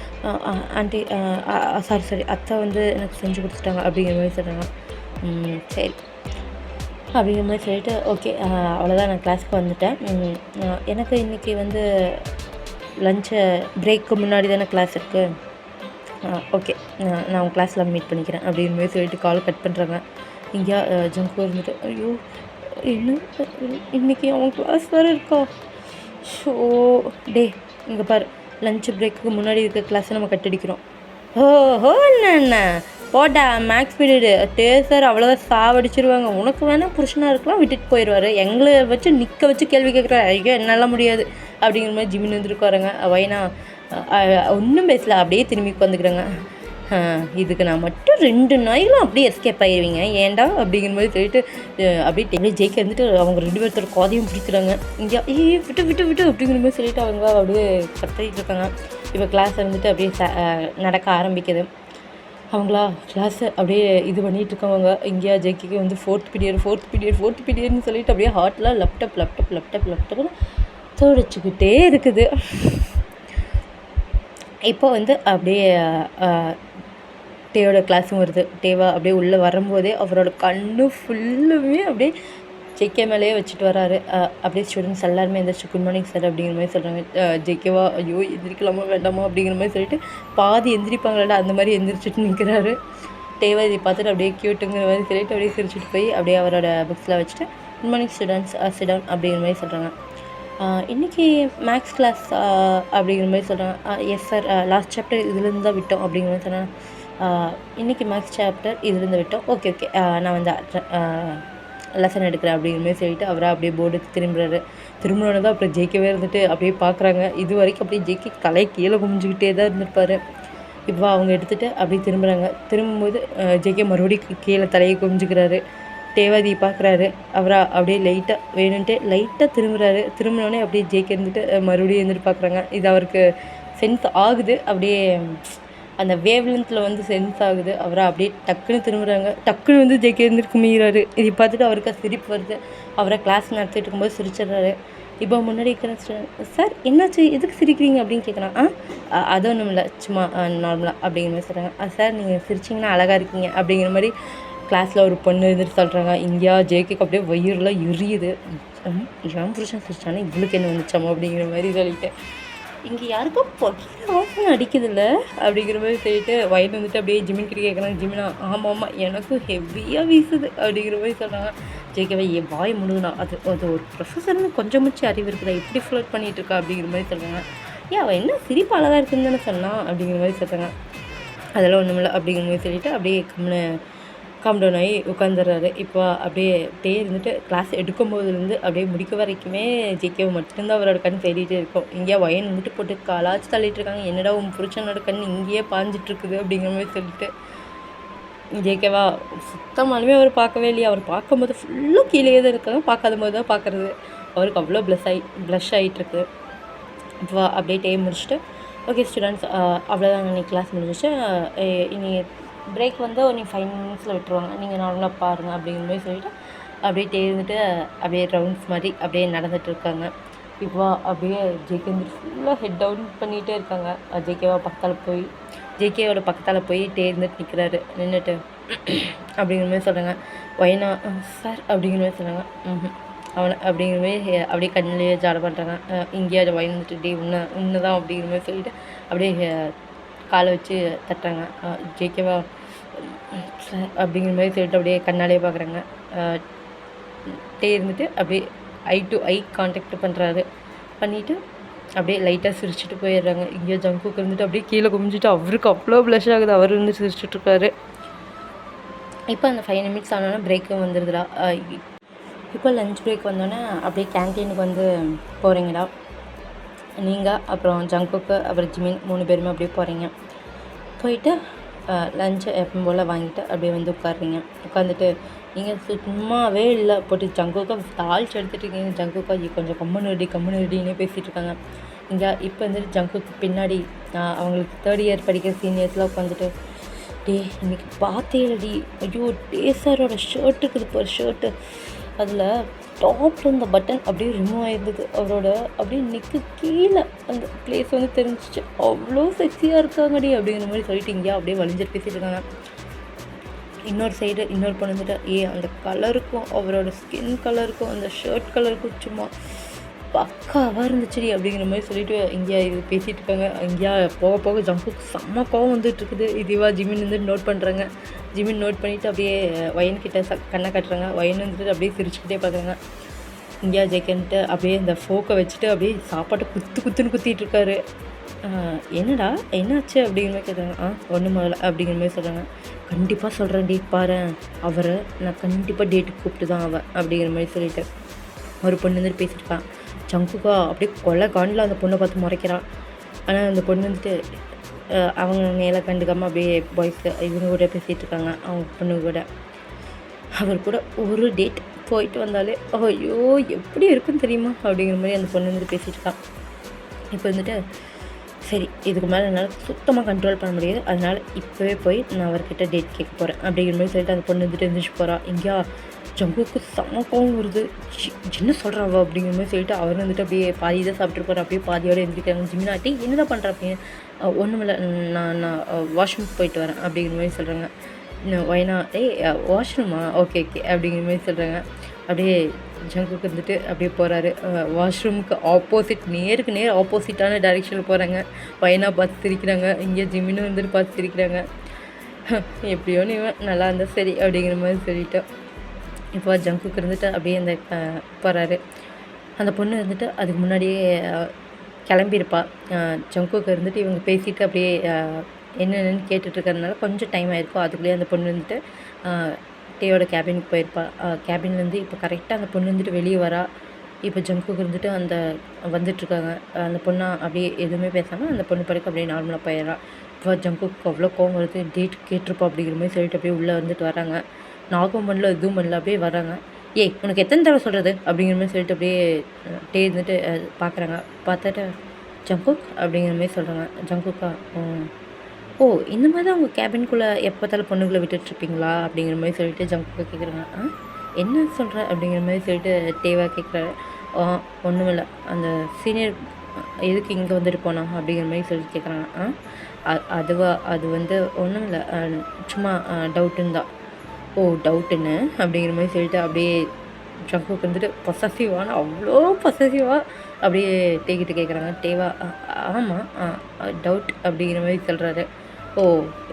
[SPEAKER 1] ஆண்டி சாரி அத்தை வந்து எனக்கு செஞ்சு கொடுத்துட்டாங்க அப்படிங்கிற மாதிரி சொல்கிறாங்க. சரி அப்படிங்கிற மாதிரி சொல்லிட்டு ஓகே அவ்வளோதான், நான் கிளாஸுக்கு வந்துட்டேன். எனக்கு இன்றைக்கி வந்து லஞ்சை பிரேக்கு முன்னாடி தானே கிளாஸ் இருக்குது. ஓகே நான் உங்கள் கிளாஸில் மீட் பண்ணிக்கிறேன் அப்படிங்கிற மாதிரி சொல்லிட்டு கால் கட் பண்ணுறாங்க. இங்கேயா ஜங்கு இருந்துட்டு ஐயோ என்ன இன்றைக்கி அவன் கிளாஸ் வேறு இருக்கா? ஷோ இங்கே பாரு, லஞ்ச் பிரேக்குக்கு முன்னாடி இருக்க கிளாஸை நம்ம கட்டடிக்கிறோம். ஓஹோ என்ன போட்டா மேக்ஸ் பீரியடு சார் அவ்வளோதான் சாவடிச்சிருவாங்க. உனக்கு வேணால் புருஷனாக இருக்கலாம் விட்டுட்டு போயிடுவார், எங்களை வச்சு நிற்க வச்சு கேள்வி கேட்குறாரு. ஐயோ என்னால் முடியாது அப்படிங்கிற மாதிரி ஜிமின் வந்துருக்காருங்க. வைனா ஒன்றும் பேசல, அப்படியே திரும்பி உட்காந்துக்கிறேங்க. இதுக்கு நான் மட்டும் 2 நாய்களும் அப்படியே எஸ்கேப் ஆகிடுவீங்க ஏன்டா அப்படிங்கிற மாதிரி சொல்லிட்டு அப்படியே ஜெயிக்க இருந்துட்டு அவங்க 2 பேர்த்தோட காதையும் பிடிக்கிறாங்க. இங்கே விட்டு விட்டு விட்டு அப்படிங்கிற மாதிரி சொல்லிட்டு அவங்க அப்படியே கத்திட்டு இருக்காங்க. இப்போ கிளாஸ் இருந்துட்டு அப்படியே நடக்க ஆரம்பிக்குது. அவங்களா கிளாஸை அப்படியே இது பண்ணிகிட்டு இருக்கவங்க. இங்கேயா ஜெய்க்கு வந்து ஃபோர்த் பீரியட்னு சொல்லிட்டு அப்படியே ஹார்ட்லாம் லேப்டாப்னு தோடிச்சுக்கிட்டே இருக்குது. இப்போ வந்து அப்படியே டேவோட கிளாஸும் வருது. டேவா அப்படியே உள்ளே வரும்போதே அவரோட கண்ணு ஃபுல்லுமே அப்படியே ஜேகே மேலேயே வச்சுட்டு வராரு. அப்படியே ஸ்டூடெண்ட்ஸ் எல்லாருமே எந்திரிச்சு குட் மார்னிங் சார் அப்படிங்கிற மாதிரி சொல்கிறாங்க. ஜேகேவா ஐயோ எந்திரிக்கலாமா வேண்டாமா அப்படிங்கிற மாதிரி சொல்லிட்டு பாதி எந்திரிப்பாங்களா அந்த மாதிரி எந்திரிச்சிட்டு நிற்கிறாரு. டேவா இதை பார்த்துட்டு அப்படியே க்யூட்டுங்கிற மாதிரி சொல்லிட்டு அப்படியே சிரிச்சுட்டு போய் அப்படியே அவரோட புக்ஸில் வச்சுட்டு குட் மார்னிங் ஸ்டூடெண்ட்ஸ் சிடவுன் அப்படிங்கிற மாதிரி சொல்கிறாங்க. இன்றைக்கி மேக்ஸ் கிளாஸ் அப்படிங்கிற மாதிரி சொல்கிறாங்க. எஸ் சார் லாஸ்ட் சாப்டர் இதுலேருந்து தான் விட்டோம் அப்படிங்கிற மாதிரி சொன்னாங்க. இன்றைக்கி மேக்ஸ் சாப்டர் இதுலேருந்து விட்டோம். ஓகே நான் வந்து லெசன் எடுக்கிறேன் அப்படிங்கிற மாதிரி சொல்லிட்டு அவராக அப்படியே போர்டுக்கு திரும்பினோன்னு தான் அப்புறம் ஜெயிக்கவே இருந்துட்டு அப்படியே பார்க்குறாங்க. இது வரைக்கும் அப்படியே ஜெயிக்க தலை கீழே குமிஞ்சிக்கிட்டே தான் இருந்திருப்பார். இப்போ அவங்க எடுத்துகிட்டு அப்படியே திரும்பும்போது ஜெயிக்க மறுபடியும் கீழே தலையை குமிஞ்சிக்கிறாரு. தேவாதி பார்க்குறாரு. அவரா அப்படியே லைட்டாக திரும்பினோடனே அப்படியே ஜெயிக்க இருந்துட்டு மறுபடியும் இருந்துட்டு பார்க்குறாங்க. இது அவருக்கு சென்ஸ் ஆகுது. அப்படியே அந்த வேவ் லென்த்தில் வந்து சென்ஸ் ஆகுது. அவரை அப்படியே டக்குன்னு வந்து ஜெயிக்க இருந்துட்டு குமிகிறாரு. இதை பார்த்துட்டு அவருக்கு சிரிப்பு வருது. அவரை கிளாஸ் நடத்திட்டு இருக்கும்போது சிரிச்சிடுறாரு. இப்போ முன்னாடி இருக்கிற சார் என்னாச்சு எதுக்கு சிரிக்கிறீங்க அப்படின்னு கேட்குறான். அது ஒன்றும் இல்லை சும்மா நார்மலாக அப்படிங்கிற மாதிரி சொல்கிறாங்க. சார் நீங்கள் சிரிச்சிங்கன்னா அழகாக இருக்கீங்க அப்படிங்கிற மாதிரி கிளாஸில் ஒரு பொண்ணு இருந்துட்டு சொல்கிறாங்க. இங்கேயா ஜேகேக்கு அப்படியே வயிறுலாம் எரியுது. என் புருஷன் சிரிச்சானே இவளுக்கு என்ன வந்துச்சாமோ அப்படிங்கிற மாதிரி சொல்லிட்டு இங்கே யாருக்கும் வாசனை அடிக்குதில்ல அப்படிங்கிற மாதிரி சொல்லிட்டு வயது வந்துட்டு அப்படியே ஜிமின் கிட்ட கேட்குறாங்க. ஜிமினா ஆமாம் எனக்கும் ஹெவியாக வீசுது அப்படிங்கிற மாதிரி சொல்கிறாங்க. ஜேகேவை வாய் முழுகுனா அது ஒரு ப்ரொஃபஸர்னு கொஞ்சம் முச்சு அறிவு இருக்குதா இப்படி ஃப்ளோட் பண்ணிகிட்டு இருக்கா அப்படிங்கிற மாதிரி சொல்கிறாங்க. அவள் என்ன சிரிப்பு அழகாக இருக்குன்னு தானே சொன்னான் அப்படிங்கிற மாதிரி சொல்கிறாங்க. அதெல்லாம் ஒன்றும் இல்லை அப்படிங்கிற மாதிரி சொல்லிவிட்டு அப்படியே காம்டவுன் ஆகி உட்காந்துடுறாரு. இப்போ அப்படியே இருந்துட்டு கிளாஸ் எடுக்கும்போதுலேருந்து அப்படியே முடிக்க வரைக்குமே ஜேகேவை மட்டும்தான் அவரோட கண் தேடிகிட்டே இருக்கும். இங்கேயா வயன் வந்துட்டு போட்டு காலாச்சு தள்ளிட்டு இருக்காங்க. என்னடா உன் புருஷனோட கண் இங்கேயே பாஞ்சிட்டு இருக்குது அப்படிங்கிற மாதிரி சொல்லிட்டு ஜேகேவா சுத்தமாலுமே அவர் பார்க்கவே இல்லையா. அவர் பார்க்கும்போது ஃபுல்லாக கீழே தான் இருக்காங்க. பார்க்காத போது தான் பார்க்குறது. அவருக்கு அவ்வளோ ப்ளஷ் ஆகிட்டுருக்கு. இப்போ அப்படியே டைம் முடிச்சுட்டு ஓகே ஸ்டூடெண்ட்ஸ் அவ்வளோதான் இன்னைக்கு கிளாஸ் முடிஞ்சிச்சு. இனி பிரேக் வந்து நீ 5 மினிட்ஸில் விட்டுருவாங்க, நீங்கள் நார்மலாக பாருங்கள் அப்படிங்கிற மாதிரி சொல்லிவிட்டு அப்படியே இருந்துட்டு அப்படியே ரவுண்ட்ஸ் மாதிரி அப்படியே நடந்துகிட்டு இருக்காங்க. இப்போ அப்படியே ஜேகே வந்து ஃபுல்லாக ஹெட் டவுன் பண்ணிகிட்டே இருக்காங்க. ஜேகேவோட பக்கத்தால் போய் இருந்துட்டு நின்றுட்டு அப்படிங்கிற மாதிரி சொல்கிறாங்க. வைனா சார் அப்படிங்கிற மாதிரி சொல்கிறாங்க. அவனை அப்படிங்கிற மாதிரி அப்படியே கண்ணிலேயே ஜாட பண்ணுறாங்க. இங்கேயே அதை வந்துட்டு உன்னை தான் அப்படிங்கிற மாதிரி சொல்லிவிட்டு அப்படியே காலை வச்சு தட்டுறாங்க. ஜேகேவா அப்படிங்கிற மாதிரி சொல்லிட்டு அப்படியே கண்ணாலேயே பார்க்குறாங்க. டே இருந்துட்டு அப்படியே ஐ டு ஐ கான்டாக்ட் பண்ணுறாரு. பண்ணிவிட்டு அப்படியே லைட்டாக சிரிச்சுட்டு போயிடுறாங்க. இங்கே ஜங்குக்கு இருந்துட்டு அப்படியே கீழே குமிஞ்சிட்டு அவருக்கு அவ்வளோ ப்ளஷ் ஆகுது. அவர் வந்து சிரிச்சுட்ருக்காரு. இப்போ அந்த 5 நிமிட்ஸ் ஆனோன்னா பிரேக்கும் வந்துடுதுடா. இப்போ லஞ்ச் பிரேக் வந்தோடனே அப்படியே கேன்டீனுக்கு வந்து போகிறீங்கடா நீங்கள், அப்புறம் ஜங்குக்கு, அப்புறம் ஜிமின் 3 பேருமே அப்படியே போகிறீங்க. போயிட்டு லஞ்சை எப்பவும் போல் வாங்கிட்டு அப்படியே வந்து உட்காடுறீங்க. உட்காந்துட்டு நீங்கள் சும்மாவே இல்லை போட்டு ஜங்குக்கா தாளிச்சு எடுத்துகிட்டு இருக்கீங்க. ஜங்குக்கா கொஞ்சம் கம்முன்னு ரெடினே பேசிகிட்டு இருக்காங்க. இங்கே இப்போ வந்துட்டு ஜங்குக்கு பின்னாடி அவங்களுக்கு 3rd இயர் படிக்கிற சீனியர்ஸ்லாம் உட்காந்துட்டு, டே இன்னைக்கு பார்த்தேலடி, ஐயோ டே சாரோட ஷர்ட்டுக்கு இருப்பார் ஷர்ட்டு, அதில் டாப்பில் இருந்த பட்டன் அப்படியே ரிமூவ் ஆகிருந்தது. அவரோட அப்படியே நெக்கு கீழே அந்த பிளேஸ் வந்து தெரிஞ்சிச்சு. அவ்வளோ செக்ஸியாக இருக்காங்கடி அப்படிங்கிற மாதிரி சொல்லிட்டு இங்கேயா அப்படியே வலிஞ்சிட்டு பேசிகிட்டு இருக்காங்க. இன்னொரு சைடு இன்னொரு பொண்ணு வந்துட்டு, அந்த கலருக்கும் அவரோட ஸ்கின் கலருக்கும் அந்த ஷர்ட் கலருக்கும் சும்மா பக்காவாக இருந்துச்சுடி அப்படிங்கிற மாதிரி சொல்லிட்டு இங்கேயா இது பேசிகிட்டு இருக்காங்க. இங்கேயா போக போக ஜங்குக்கு செம்ம கோவம் வந்துட்டு இருக்குது. இதுவாக ஜிமின் வந்து நோட் பண்ணுறாங்க. ஜிமின் நோட் பண்ணிவிட்டு அப்படியே வயன்கிட்ட கண்ணை கட்டுறாங்க. வயன் வந்துட்டு அப்படியே சிரிச்சுக்கிட்டே பார்க்குறாங்க. இங்கேயா ஜெய்கன்ட்டு அப்படியே இந்த ஃபோக்கை வச்சுட்டு அப்படியே சாப்பாட்டை குத்துன்னு குத்திட்டு இருக்காரு. என்னடா என்னாச்சு அப்படிங்கிற மாதிரி கேட்குறாங்க. ஒன்றும் முதல்ல அப்படிங்கிற மாதிரி சொல்கிறாங்க. கண்டிப்பாக சொல்கிறேன்டி பாரு, அவரை நான் கண்டிப்பாக டேட்டுக்கு கூப்பிட்டு தான் அவன் அப்படிங்கிற மாதிரி சொல்லிட்டு ஒரு பொண்ணு வந்துட்டு பேசியிருக்கான். ஜங்குக்கா அப்படியே கொலை காண்டில் அந்த பொண்ணை பார்த்து முறைக்கிறான். ஆனால் அந்த பொண்ணு வந்துட்டு அவங்க மேலே கண்டுக்காமல் அப்படியே பாய்ஸு இவங்க கூட பேசிகிட்டு இருக்காங்க. அவங்க பொண்ணு கூட அவர் கூட ஒரு டேட் போயிட்டு வந்தாலே ஐயோ எப்படி இருக்குன்னு தெரியுமா அப்படிங்கிற மாதிரி அந்த பொண்ணு வந்துட்டு பேசிகிட்டு இருக்கான். இப்போ வந்துட்டு சரி, இதுக்கு மேலே என்னால் சுத்தமாக கண்ட்ரோல் பண்ண முடியாது, அதனால் இப்போவே போய் நான் அவர்கிட்ட டேட் கேட்க போகிறேன் அப்படிங்கிற மாதிரி சொல்லிட்டு அந்த பொண்ணு வந்துட்டு எழுந்திரிச்சு போகிறா. இங்கேயா ஜங்குக்கு செம்ம கோவம் வருது. என்ன சொல்கிறாவோ அப்படிங்கிற மாதிரி சொல்லிட்டு அவர் வந்துட்டு அப்படியே பாதி தான் சாப்பிட்ருப்பார். அப்படியே பாதியோடு எழுந்திரிக்கிறாங்க. ஜிமினாட்டி என்ன தான் பண்ணுற அப்படின்னு, ஒன்றும் இல்லை, நான் வாஷ்ரூம் போயிட்டு வரேன் அப்படிங்கிற மாதிரி சொல்கிறாங்க. வைனா வாஷ்ரூமா, ஓகே அப்படிங்கிற மாதிரி சொல்கிறாங்க. அப்படியே ஜங்குக்கு வந்துட்டு அப்படியே போகிறாரு. வாஷ்ரூமுக்கு ஆப்போசிட், நேருக்கு நேர் ஆப்போசிட்டான டைரெக்ஷனில் போகிறாங்க. வைனா பார்த்து சிரிக்கிறாங்க. இங்கே ஜிமினும் வந்துட்டு பார்த்து சிரிக்கிறாங்க. எப்படியோ நீ நல்லா இருந்தால் சரி அப்படிங்கிற மாதிரி சொல்லிட்டோம். இப்போ ஜங்குக்கு இருந்துட்டு அப்படியே அந்த போகிறாரு. அந்த பொண்ணு இருந்துட்டு அதுக்கு முன்னாடியே கிளம்பியிருப்பா. ஜங்குக்கு இருந்துட்டு இவங்க பேசிட்டு அப்படியே என்னென்னு கேட்டுட்ருக்கறதுனால கொஞ்சம் டைம் ஆகிருக்கும். அதுக்குள்ளேயே அந்த பொண்ணு வந்துட்டு டேயோட கேபினுக்கு போயிருப்பா. கேபின்லேருந்து இப்போ கரெக்டாக அந்த பொண்ணு வந்துட்டு வெளியே வரா. இப்போ ஜங்குக்கு இருந்துட்டு அந்த வந்துட்டுருக்காங்க. அந்த பொண்ணை அப்படியே எதுவுமே பேசாமல் அந்த பொண்ணு படுக்க அப்படியே நார்மலாக போயிடுறா. இப்போ ஜங்குக்கு அவ்வளோ கோவம் வருது. டேட் கேட்டிருப்பா அப்படிங்கிற மாதிரி சொல்லிட்டு அப்படியே உள்ளே வந்துட்டு வராங்க. நாகம் பண்ணல எதுவும் பண்ணல, அப்படியே வராங்க. உனக்கு எத்தனை தடவை சொல்கிறது அப்படிங்கிற மாதிரி சொல்லிட்டு அப்படியே டே இருந்துட்டு பார்க்குறாங்க. பார்த்துட்டு ஜங்குக் அப்படிங்கிற மாதிரி சொல்கிறாங்க. ஜங்குக்கா, ஓ இந்த மாதிரி தான் உங்கள் கேபின்குள்ளே எப்போ பார்த்தாலும் பொண்ணுங்களை விட்டுட்ருப்பீங்களா அப்படிங்கிற மாதிரி சொல்லிட்டு ஜங்குக்கா கேட்குறாங்க. என்ன சொல்கிற அப்படிங்கிற மாதிரி சொல்லிட்டு டேவாக கேட்குறாரு. ஒன்றும் இல்லை, அந்த சீனியர் எதுக்கு இங்கே வந்துட்டு போனா அப்படிங்கிற மாதிரி சொல்லிட்டு கேட்குறாங்க. அது வந்து ஒன்றும் இல்லை, சும்மா டவுட்டுன்னு தான். ஓ டவுட்டுன்னு அப்படிங்கிற மாதிரி சொல்லிட்டு அப்படியே ஜங்குக்கு வந்துட்டு பொசசிவான அவ்வளோ பொசசிவாக அப்படியே டேக்கிட்டு கேட்குறாங்க. டேவா, ஆமாம் டவுட் அப்படிங்கிற மாதிரி சொல்கிறாரு. ஓ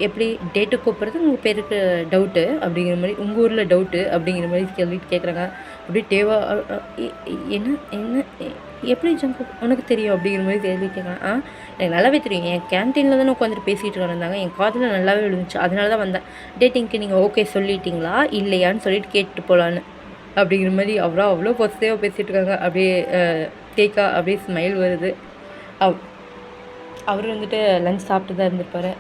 [SPEAKER 1] எப்படி டேட்டு கூப்பிட்றது உங்கள் பேருக்கு டவுட்டு அப்படிங்கிற மாதிரி, உங்கள் ஊரில் டவுட்டு அப்படிங்கிற மாதிரி சொல்லிட்டு கேட்குறாங்க. அப்படியே டேவா, என்ன எப்படி ஜங்கு உனக்கு தெரியும் அப்படிங்கிற மாதிரி கேள்வி கேட்குறேன். எனக்கு நல்லாவே தெரியும், என் கேன்டீனில் தானே உட்காந்துட்டு பேசிகிட்டு இருந்தாங்க, என் காதில் நல்லாவே விழுந்துச்சு, அதனால தான் வந்தேன். டேட்டிங்க்கு நீங்கள் ஓகே சொல்லிட்டீங்களா இல்லையான்னு சொல்லிட்டு கேட்டுட்டு போகலான்னு அப்படிங்கிற மாதிரி அவ்வளோ பாசிட்டிவாக பேசிகிட்டு இருக்காங்க. அப்படியே டேக்கா அப்படியே ஸ்மைல் வருது. அவர் வந்துட்டு லஞ்ச் சாப்பிட்டு தான் இருந்திருப்பார்.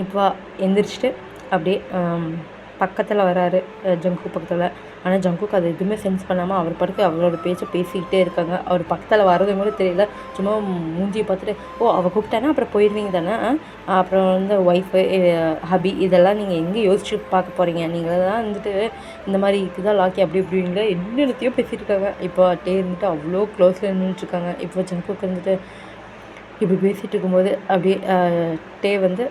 [SPEAKER 1] இப்போ எந்திரிச்சிட்டு அப்படியே பக்கத்தில் வராரு, ஜங்கு பக்கத்தில். ஆனால் ஜங்குக்கு அது எதுவுமே சென்ஸ் பண்ணாமல் அவர் பாட்டுக்கு அவரோட பேச்சை பேசிக்கிட்டே இருக்காங்க. அவர் பக்கத்தில் வரது கூட தெரியல, சும்மா மூஞ்சியை பார்த்துட்டு, ஓ அவள் கூப்பிட்டானா அப்புறம் போயிடுவீங்க தானே, அப்புறம் வந்து ஒய்ஃபு ஹபி இதெல்லாம் நீங்கள் எங்கே யோசிச்சு பார்க்க போகிறீங்க, நீங்கள் தான் வந்துட்டு இந்த மாதிரி இதுதான் லாக்கி அப்படி இப்படிங்களா என்னென்னத்தையோ பேசிகிட்டு இருக்காங்க. இப்போ டே இருந்துட்டு அவ்வளோ க்ளோஸில் நின்றுட்டுருக்காங்க. இப்போ ஜங்குக்கு இருந்துட்டு இப்படி பேசிகிட்டு இருக்கும்போது அப்படியே டே வந்து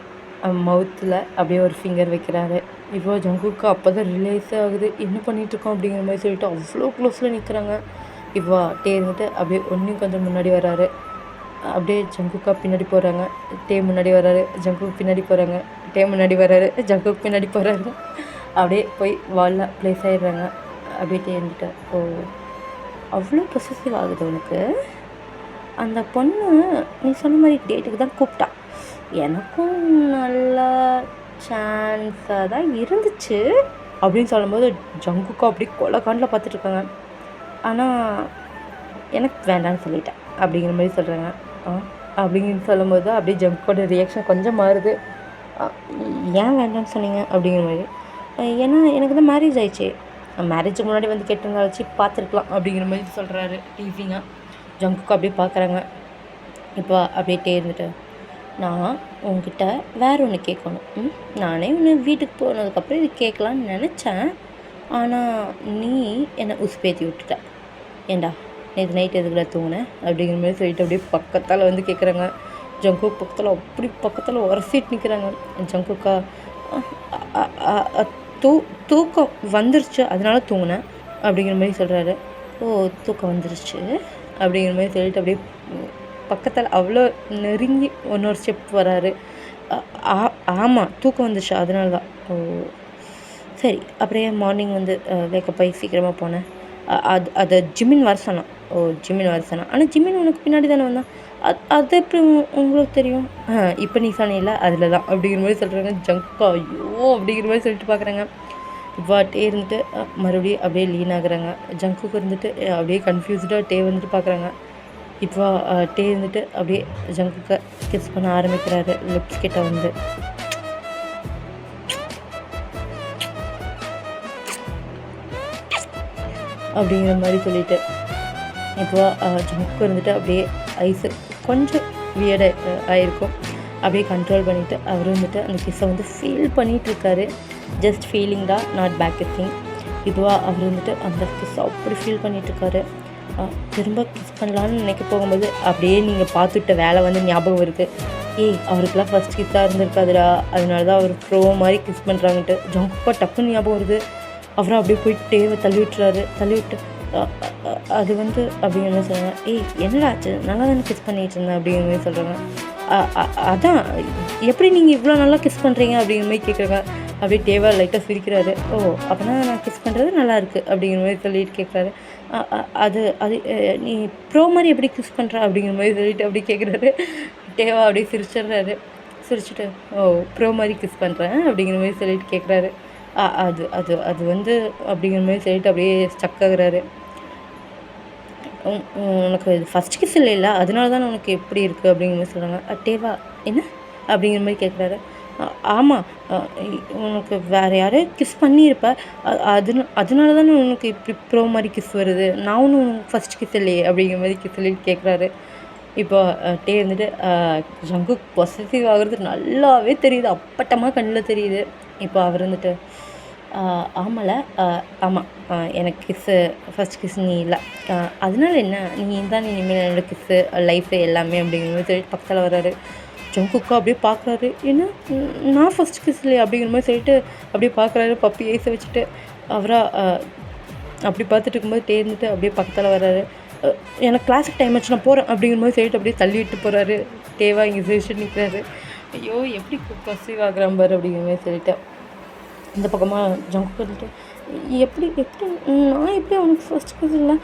[SPEAKER 1] மவுத்தில் அப்படியே ஒரு ஃபிங்கர் வைக்கிறாரு. இப்போ ஜங்குக்கு அப்போ தான் ரிலைஸ் ஆகுது, என்ன பண்ணிகிட்ருக்கோம் அப்படிங்கிற மாதிரி சொல்லிட்டு அவ்வளோ க்ளோஸில் நிற்கிறாங்க. இப்போ டே இருந்துட்டு அப்படியே ஒன்றும் கொஞ்சம் முன்னாடி வராரு. அப்படியே ஜங்குக்கா பின்னாடி போகிறாங்க, டே முன்னாடி வராரு, ஜங்குக்கு பின்னாடி போகிறாங்க, டே முன்னாடி வராரு, ஜங்குக்கு பின்னாடி போகிறாரு. அப்படியே போய் வாலில் ப்ளேஸ் ஆகிடுறாங்க. அப்படியே இருந்துட்டு, ஓ அவ்வளோ பொசசிவ் ஆகுது உனக்கு? அந்த பொண்ணு நீ சொன்ன மாதிரி டேட்டுக்கு தான் கூப்பிட்டா. எனக்கும் நல்லா சான்ஸாக தான் இருந்துச்சு அப்படின்னு சொல்லும்போது ஜங்குக்கும் அப்படியே கொலைக்காண்டில் பார்த்துட்ருக்காங்க. ஆனால் எனக்கு வேண்டான்னு சொல்லிட்டேன் அப்படிங்கிற மாதிரி சொல்கிறாங்க. அப்படின்னு சொல்லும்போது அப்படியே ஜங்குக்கோட ரியாக்ஷன் கொஞ்சம் மாறுது. ஏன் வேண்டான்னு சொன்னீங்க அப்படிங்கிற மாதிரி. ஏன்னா எனக்கு தான் மேரேஜ் ஆயிடுச்சு, மேரேஜுக்கு முன்னாடி வந்து கேட்டிருந்தா வச்சு பார்த்துருக்கலாம் அப்படிங்கிற மாதிரி சொல்கிறாரு டீசிங்காக. ஜங்குக்கு அப்படியே பார்க்குறாங்க. இப்போ அப்படியே இருந்துட்டு, நான் உங்ககிட்ட வேற ஒன்று கேட்கணும். நானே ஒன்று வீட்டுக்கு போனதுக்கப்புறம் இது கேட்கலான்னு நினச்சேன். ஆனால் நீ என்னை உசுப்பேற்றி விட்டுட்ட. ஏண்டா நேற்று நைட் எதுக்குள்ள தூங்கினேன் அப்படிங்கிற மாதிரி சொல்லிட்டு அப்படியே பக்கத்தால் வந்து கேட்குறாங்க. ஜங்குக் பக்கத்தில் அப்படி பக்கத்தில் உரசிட்டு நிற்கிறாங்க. ஜங்குக்கா தூக்கம் வந்துருச்சு அதனால தூங்கினேன் அப்படிங்கிற மாதிரி சொல்கிறாரு. ஓ தூக்கம் வந்துருச்சு அப்படிங்கிற மாதிரி சொல்லிட்டு அப்படியே பக்கத்தில் அவ்வளோ நெருங்கி இன்னொரு ஸ்டெப் வராரு. ஆமாம் தூக்கம் வந்துச்சு அதனால தான். ஓ சரி, அப்படியே மார்னிங் வந்து வேக்கப் ஆகி சீக்கிரமாக போனேன். அதை ஜிம்மின் வர சொன்னான். ஓ ஜிம்மின் வர சொன்னான். ஆனால் ஜிம்மின் உனக்கு பின்னாடி தானே வந்தான். அது எப்படி உங்களுக்கு தெரியும்? இப்போ நீ சொன்னீங்கள அதில் தான் அப்படிங்கிற மாதிரி சொல்கிறாங்க. ஜங்கா ஐயோ அப்படிங்கிற மாதிரி சொல்லிட்டு பார்க்குறாங்க. வாட்டே இருந்துட்டு மறுபடியும் அப்படியே லீன் ஆகுறாங்க. ஜங்குக்கு இருந்துட்டு அப்படியே கன்ஃபியூஸ்டாக டே வந்துட்டு பார்க்குறாங்க. இப்போ டே இருந்துட்டு அப்படியே ஜங்குக்கு கிஸ் பண்ண ஆரம்பிக்கிறாரு லிப்ஸ் கிட்ட வந்து. அப்படிங்கிற மாதிரி சொல்லிட்டு இப்போ ஜங்குக்கு இருந்துட்டு அப்படியே ஐஸு கொஞ்சம் வியர்டாக ஆகிருக்கும். அப்படியே கண்ட்ரோல் பண்ணிவிட்டு அவர் வந்துட்டு அந்த கிஸ்ஸை வந்து ஃபீல் பண்ணிகிட்ருக்காரு. ஜஸ்ட் ஃபீலிங் தான், நாட் பேக் கிஸ்ஸிங். இதுவாக அவர் வந்துட்டு அந்த கிஸ்ஸை அப்படி ஃபீல் பண்ணிகிட்ருக்காரு. திரும்ப கிஸ் பண்ணலான்னு நினைக்க போகும்போது அப்படியே நீங்கள் பார்த்துட்ட வேலை வந்து ஞாபகம் இருக்குது. அவருக்கெல்லாம் ஃபஸ்ட் கிஸ்ஸாக இருந்திருக்காதுடா, அதனால தான் அவர் ப்ரோ மாதிரி கிஸ் பண்ணுறாங்கன்ட்டு ஜங்குக்கா டக்குன்னு ஞாபகம் வருது. அவரை அப்படியே போய் டேவை தள்ளி விட்டு அது வந்து அப்படிங்கிற மாதிரி சொல்கிறாங்க. என்னடா ஆச்சு, நல்லா தானே கிஸ் பண்ணிகிட்டு இருந்தேன் அப்படிங்கிற மாதிரி சொல்கிறாங்க. அதான் எப்படி நீங்கள் இவ்வளோ நல்லா கிஸ் பண்ணுறீங்க அப்படிங்கிற மாதிரி கேட்குறாங்க. அப்படியே டேவா லைட்டாக சிரிக்கிறாரு. ஓ அப்படின்னா நான் கிஸ் பண்ணுறது நல்லாயிருக்கு அப்படிங்கிற மாதிரி சொல்லிட்டு கேட்குறாரு. அது நீ ப்ரோ மாதிரி எப்படி கிஸ் பண்ணுற அப்படிங்கிற மாதிரி சொல்லிட்டு அப்படி கேட்குறாரு. டேவா அப்படியே சிரிச்சுட்டு ஓ ப்ரோ மாதிரி கிஸ் பண்ணுறேன் அப்படிங்கிற மாதிரி சொல்லிட்டு கேட்குறாரு. அது அது அது வந்து அப்படிங்கிற மாதிரி சொல்லிட்டு அப்படியே ஸ்டக் ஆகுறாரு. உனக்கு இது ஃபஸ்ட் கிஸ் இல்லைல்ல, அதனால தானே உனக்கு எப்படி இருக்குது அப்படிங்கிற மாதிரி சொல்கிறாங்க. டேவா என்ன அப்படிங்கிற மாதிரி கேட்குறாரு. ஆமாம், உனக்கு வேறு யாரையும் கிஸ் பண்ணியிருப்ப, அதனால தானே உனக்கு இப்படி ப்ரோ மாதிரி கிஸ் வருது. நான் ஒன்றும் ஃபஸ்ட் கிஸ் இல்லையே அப்படிங்கிற மாதிரி கிஸ் சொல்லி கேட்குறாரு. இப்போ டே இருந்துட்டு ஜங்குக் பொசசிவ் ஆகுறது நல்லாவே தெரியுது, அப்பட்டமாக கண்ணில் தெரியுது. இப்போ அவர் வந்துட்டு ஆமாம்ல, ஆமாம் எனக்கு கிஸ்ஸு ஃபஸ்ட் கிஸ் நீ இல்லை, அதனால என்ன, நீ தான் இனிமேல் என்னோட கிஸ்ஸு லைஃபு எல்லாமே அப்படிங்கிற மாதிரி சொல்லிட்டு பக்கத்தில் வர்றாரு. ஜங்குக்கா அப்படியே பார்க்குறாரு. என்ன நான் ஃபஸ்ட் கிஸ் இல்லையா அப்படிங்கிற மாதிரி சொல்லிட்டு அப்படியே பார்க்குறாரு. பப்பி ஏச வச்சுட்டு அவராக அப்படி பார்த்துட்டு இருக்கும்போது டே இருந்துட்டு அப்படியே பக்கத்தில் வர்றாரு. எனக்கு கிளாஸுக்கு டைம் ஆச்சு நான் போகிறேன் அப்படிங்கிற மாதிரி சொல்லிட்டு அப்படியே தள்ளி விட்டு போகிறாரு. டேவா இங்கே சிரிச்சுட்டு நிற்கிறாரு. ஐயோ எப்படி பொசிவ் ஆகுறான் பாரு அப்படிங்கிற மாதிரி சொல்லிட்டு இந்த பக்கமாக ஜங்குக்கு வந்துட்டு எப்படி நான் எப்படி அவனுக்கு ஃபஸ்ட் கிஸ் இல்லை,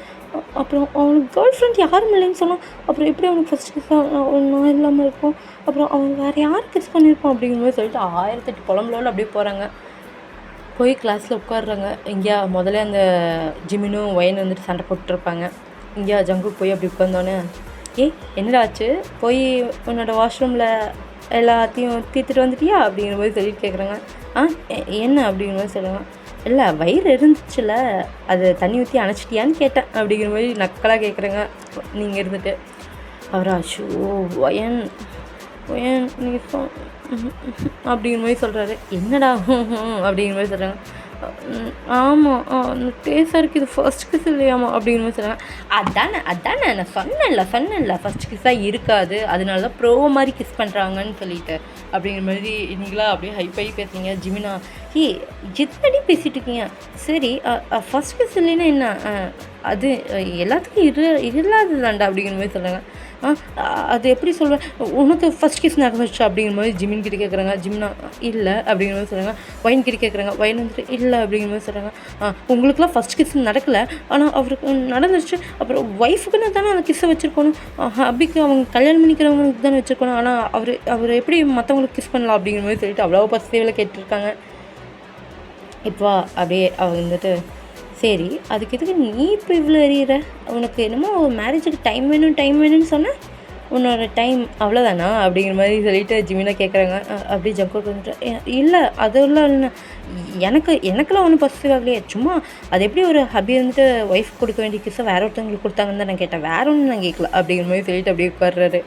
[SPEAKER 1] அப்புறம் அவனுக்கு கேர்ள் ஃப்ரெண்ட் யாரும் இல்லைன்னு சொன்னான், அப்புறம் எப்படி அவனுக்கு ஃபஸ்ட் கிஸ் நான் இல்லாமல் இருக்கும், அப்புறம் அவன் வேறு யார் கிஸ் பண்ணியிருப்பான் அப்படிங்கிற மாதிரி சொல்லிட்டு 1008 புலம்புல அப்படியே போகிறாங்க. போய் கிளாஸில் உட்காடுறாங்க. இங்கேயா முதல்ல அந்த ஜிமினும் ஒயன் வந்துட்டு சண்டை போட்டுருப்பாங்க. இங்கேயா ஜங்குக்கு போய் அப்படி உட்காந்தோன்னே என்னடா ஆச்சு, போய் உன்னோட வாஷ்ரூமில் எல்லாத்தையும் தீர்த்துட்டு வந்துட்டியா அப்படிங்கிற மாதிரி சொல்லிட்டு கேட்குறாங்க. என்ன அப்படிங்கிற மாதிரி சொல்லுவாங்க. இல்லை வயிறு இருந்துச்சுல, அது தண்ணி ஊற்றி அணைச்சிட்டியான்னு கேட்டேன் அப்படிங்கிற மாதிரி நக்கலாக கேட்குறேங்க. நீங்கள் இருந்துட்டு அவரா ஷோ ஒயன் நீங்கள் அப்படிங்கிற மாதிரி சொல்கிறாரு. என்னடா அப்படிங்கிற மாதிரி சொல்கிறாங்க. ஆமாம் டேஸ்டாக இது ஃபஸ்ட் கிஸ் இல்லையாமா அப்படிங்கிற மாதிரி சொல்கிறாங்க. அதானே நான் சொன்னேன்ல ஃபஸ்ட் கிஸ்ஸாக இருக்காது, அதனால தான் ப்ரோ மாதிரி கிஸ் பண்ணுறாங்கன்னு சொல்லிட்டு அப்படிங்கிற மாதிரி நீங்களா அப்படியே ஹைப்பை பேசுறீங்க. ஜிமினா என்னடி பேசிகிட்டு இருக்கீங்க, சரி ஃபஸ்ட் கிஸ் இல்லைன்னா என்ன, அது எல்லாத்துக்கும் இல்லாதது தாண்டா அப்படிங்கிற மாதிரி சொல்கிறாங்க. அது எப்படி சொல்வேன், உனக்கு ஃபஸ்ட் கிஸ் நடந்துச்சு அப்படிங்கிற மாதிரி ஜிமின் கிட்ட கேட்குறாங்க. ஜிம்னா இல்லை அப்படிங்கிற மாதிரி சொல்கிறாங்க. வைன் கிட்ட கேட்குறாங்க. வைன் வந்துட்டு இல்லை அப்படிங்கிற மாதிரி சொல்கிறாங்க. உங்களுக்குலாம் ஃபஸ்ட் கிஸ் நடக்கலை, ஆனால் அவருக்கு நடந்துருச்சு. அப்புறம் ஒய்ஃபுக்குன்னு தானே அந்த கிஸ்ஸை வச்சுருக்கணும், ஹப்பிக்கு அவங்க கல்யாணம் பண்ணிக்கிறவங்களுக்கு தானே வச்சுருக்கணும். ஆனால் அவர் எப்படி மற்றவங்களுக்கு கிஸ் பண்ணலாம் அப்படிங்கிற மாதிரி சொல்லிட்டு அவ்வளோ பசேவில் கேட்டிருக்காங்க. இப்போ அப்படியே அவங்க வந்துட்டு சரி அதுக்கு எதுக்கு நீ இப்போ இவ்வளோ எறிகிற, உனக்கு என்னமோ மேரேஜுக்கு டைம் வேணும்னு சொன்னேன், உன்னோட டைம் அவ்வளோதானா அப்படிங்கிற மாதிரி சொல்லிட்டு ஜிமினா கேட்குறாங்க. அப்படியே ஜங்கோட் வந்துட்டு இல்லை அதெல்லாம் இல்லை, எனக்கெல்லாம் ஒன்றும் பாசிட்டிவ் ஆகலையே, சும்மா அது எப்படி ஒரு ஹபி வந்துட்டு ஒய்ஃப் கொடுக்க வேண்டிய கிஸ்ஸை வேற ஒருத்தவங்களுக்கு கொடுத்தாங்கன்னு தான் நான் கேட்டேன், வேற ஒன்றும் நான் கேட்கல அப்படிங்கிற மாதிரி சொல்லிட்டு அப்படியே உட்கார்றாரு.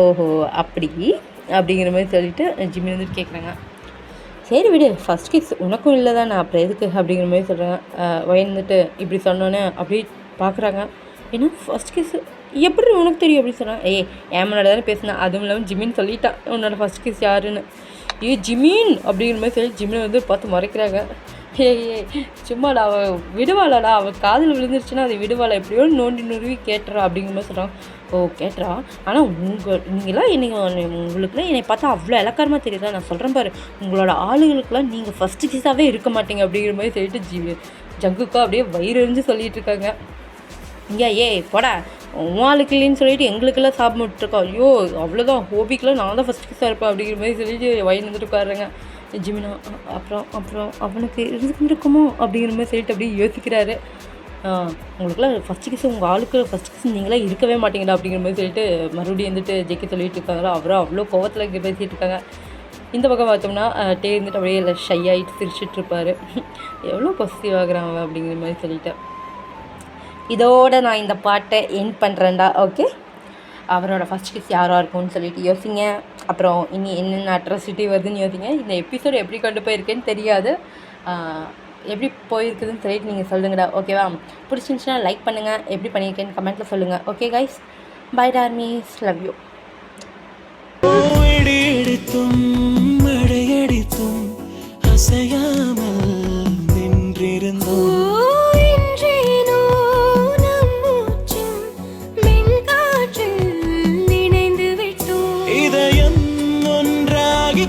[SPEAKER 1] ஓஹோ அப்படிங்கிற மாதிரி சொல்லிட்டு ஜிமின் வந்துட்டு கேட்குறாங்க. சரி விடு, ஃபஸ்ட் கிஸ் உனக்கும் இல்லை தானே, அப்புறம் எதுக்கு அப்படிங்கிற மாதிரி சொல்கிறாங்க. வந்துட்டு இப்படி சொன்னோன்னே அப்படியே பார்க்குறாங்க. ஏன்னா ஃபஸ்ட் கிஸ் எப்படி உனக்கு தெரியும் அப்படின்னு சொன்னாங்க. ஏன் முன்னாடி தானே பேசினேன், அதுவும் இல்லாமல் ஜிமின் சொல்லிட்டான் உன்னோட ஃபஸ்ட் கிஸ் யாருன்னு. ஜிமின் அப்படிங்கிற மாதிரி சொல்லி ஜிமினை வந்து பார்த்து மறைக்கிறாங்க. சும்மாடா அவள் விடுவாளாடா, அவள் காதில் விழுந்துருச்சுன்னா அது விடுவாளா, எப்படியோ நோண்டி கேட்டுறா அப்படிங்கிற மாதிரி சொல்கிறாங்க. கேட்டுறா, ஆனால் நீங்களாம் உங்களுக்குலாம் என்னை பார்த்தா அவ்வளோ இலக்காரமாக தெரியுதா, நான் சொல்கிறேன் பாரு, உங்களோட ஆளுகளுக்கெல்லாம் நீங்கள் ஃபஸ்ட்டு கிஸாகவே இருக்க மாட்டீங்க அப்படிங்கிற மாதிரி சொல்லிட்டு ஜங்குக்கா அப்படியே வயிறு எறிஞ்சு சொல்லிகிட்டு இருக்காங்க. இங்கே போடா உன் ஆளுக்கு இல்லைன்னு சொல்லிட்டு எங்களுக்கெல்லாம் சாப்பிட்டுருக்கா, ஐயோ அவ்வளோதான், ஹோபிக்கெலாம் நான் தான் ஃபஸ்ட் கிஸாக இருப்பேன் அப்படிங்கிற மாதிரி சொல்லிட்டு வயிறு வந்துட்டு உட்காருங்க. ஜிமினா அப்புறம் அவனுக்கு இருக்குமோ அப்படிங்கிற மாதிரி சொல்லிட்டு அப்படியே யோசிக்கிறாரு. உங்களுக்குலாம் ஃபஸ்ட் கிஸ் உங்கள் ஆளுக்கு ஃபஸ்ட் கிஸ் நீங்களாம் இருக்கவே மாட்டீங்களா அப்படிங்கிற மாதிரி சொல்லிட்டு மறுபடியும் வந்துட்டு ஜெயிக்க சொல்லிட்டு இருக்காங்களா, அவரும் அவ்வளோ கோவத்தில் பேசிகிட்டு இருக்காங்க. இந்த பக்கம் பார்த்தோம்னா டே வந்துட்டு அப்படியே இல்லை ஷை ஆகிட்டு சிரிச்சிட்ருப்பார். எவ்வளோ பாசிட்டிவ் ஆகுறாங்க அப்படிங்கிற மாதிரி சொல்லிட்டு இதோட நான் இந்த பாட்டை என் பண்ணுறேன்டா. ஓகே, அவரோட ஃபஸ்ட் கிஸ் யாராக இருக்கும்னு சொல்லிட்டு யோசிங்க. அப்புறம் இனி என்னென்ன அட்ராசிட்டி வருதுன்னு யோசிங்க. இந்த எபிசோடு எப்படி கொண்டு போயிருக்கேன்னு தெரியாது, எப்படி போயிருக்குதுன்னு சொல்லிட்டு நீங்கள் சொல்லுங்கடா. ஓகேவா, பிடிச்சிருந்துச்சுன்னா லைக் பண்ணுங்கள், எப்படி பண்ணியிருக்கேன்னு கமெண்ட்டில் சொல்லுங்கள். Okay guys, bye dormies, love you. மழையடித்தும் அசையாமல் நின்றிருந்தோம். இதயம் ஒன்றாகி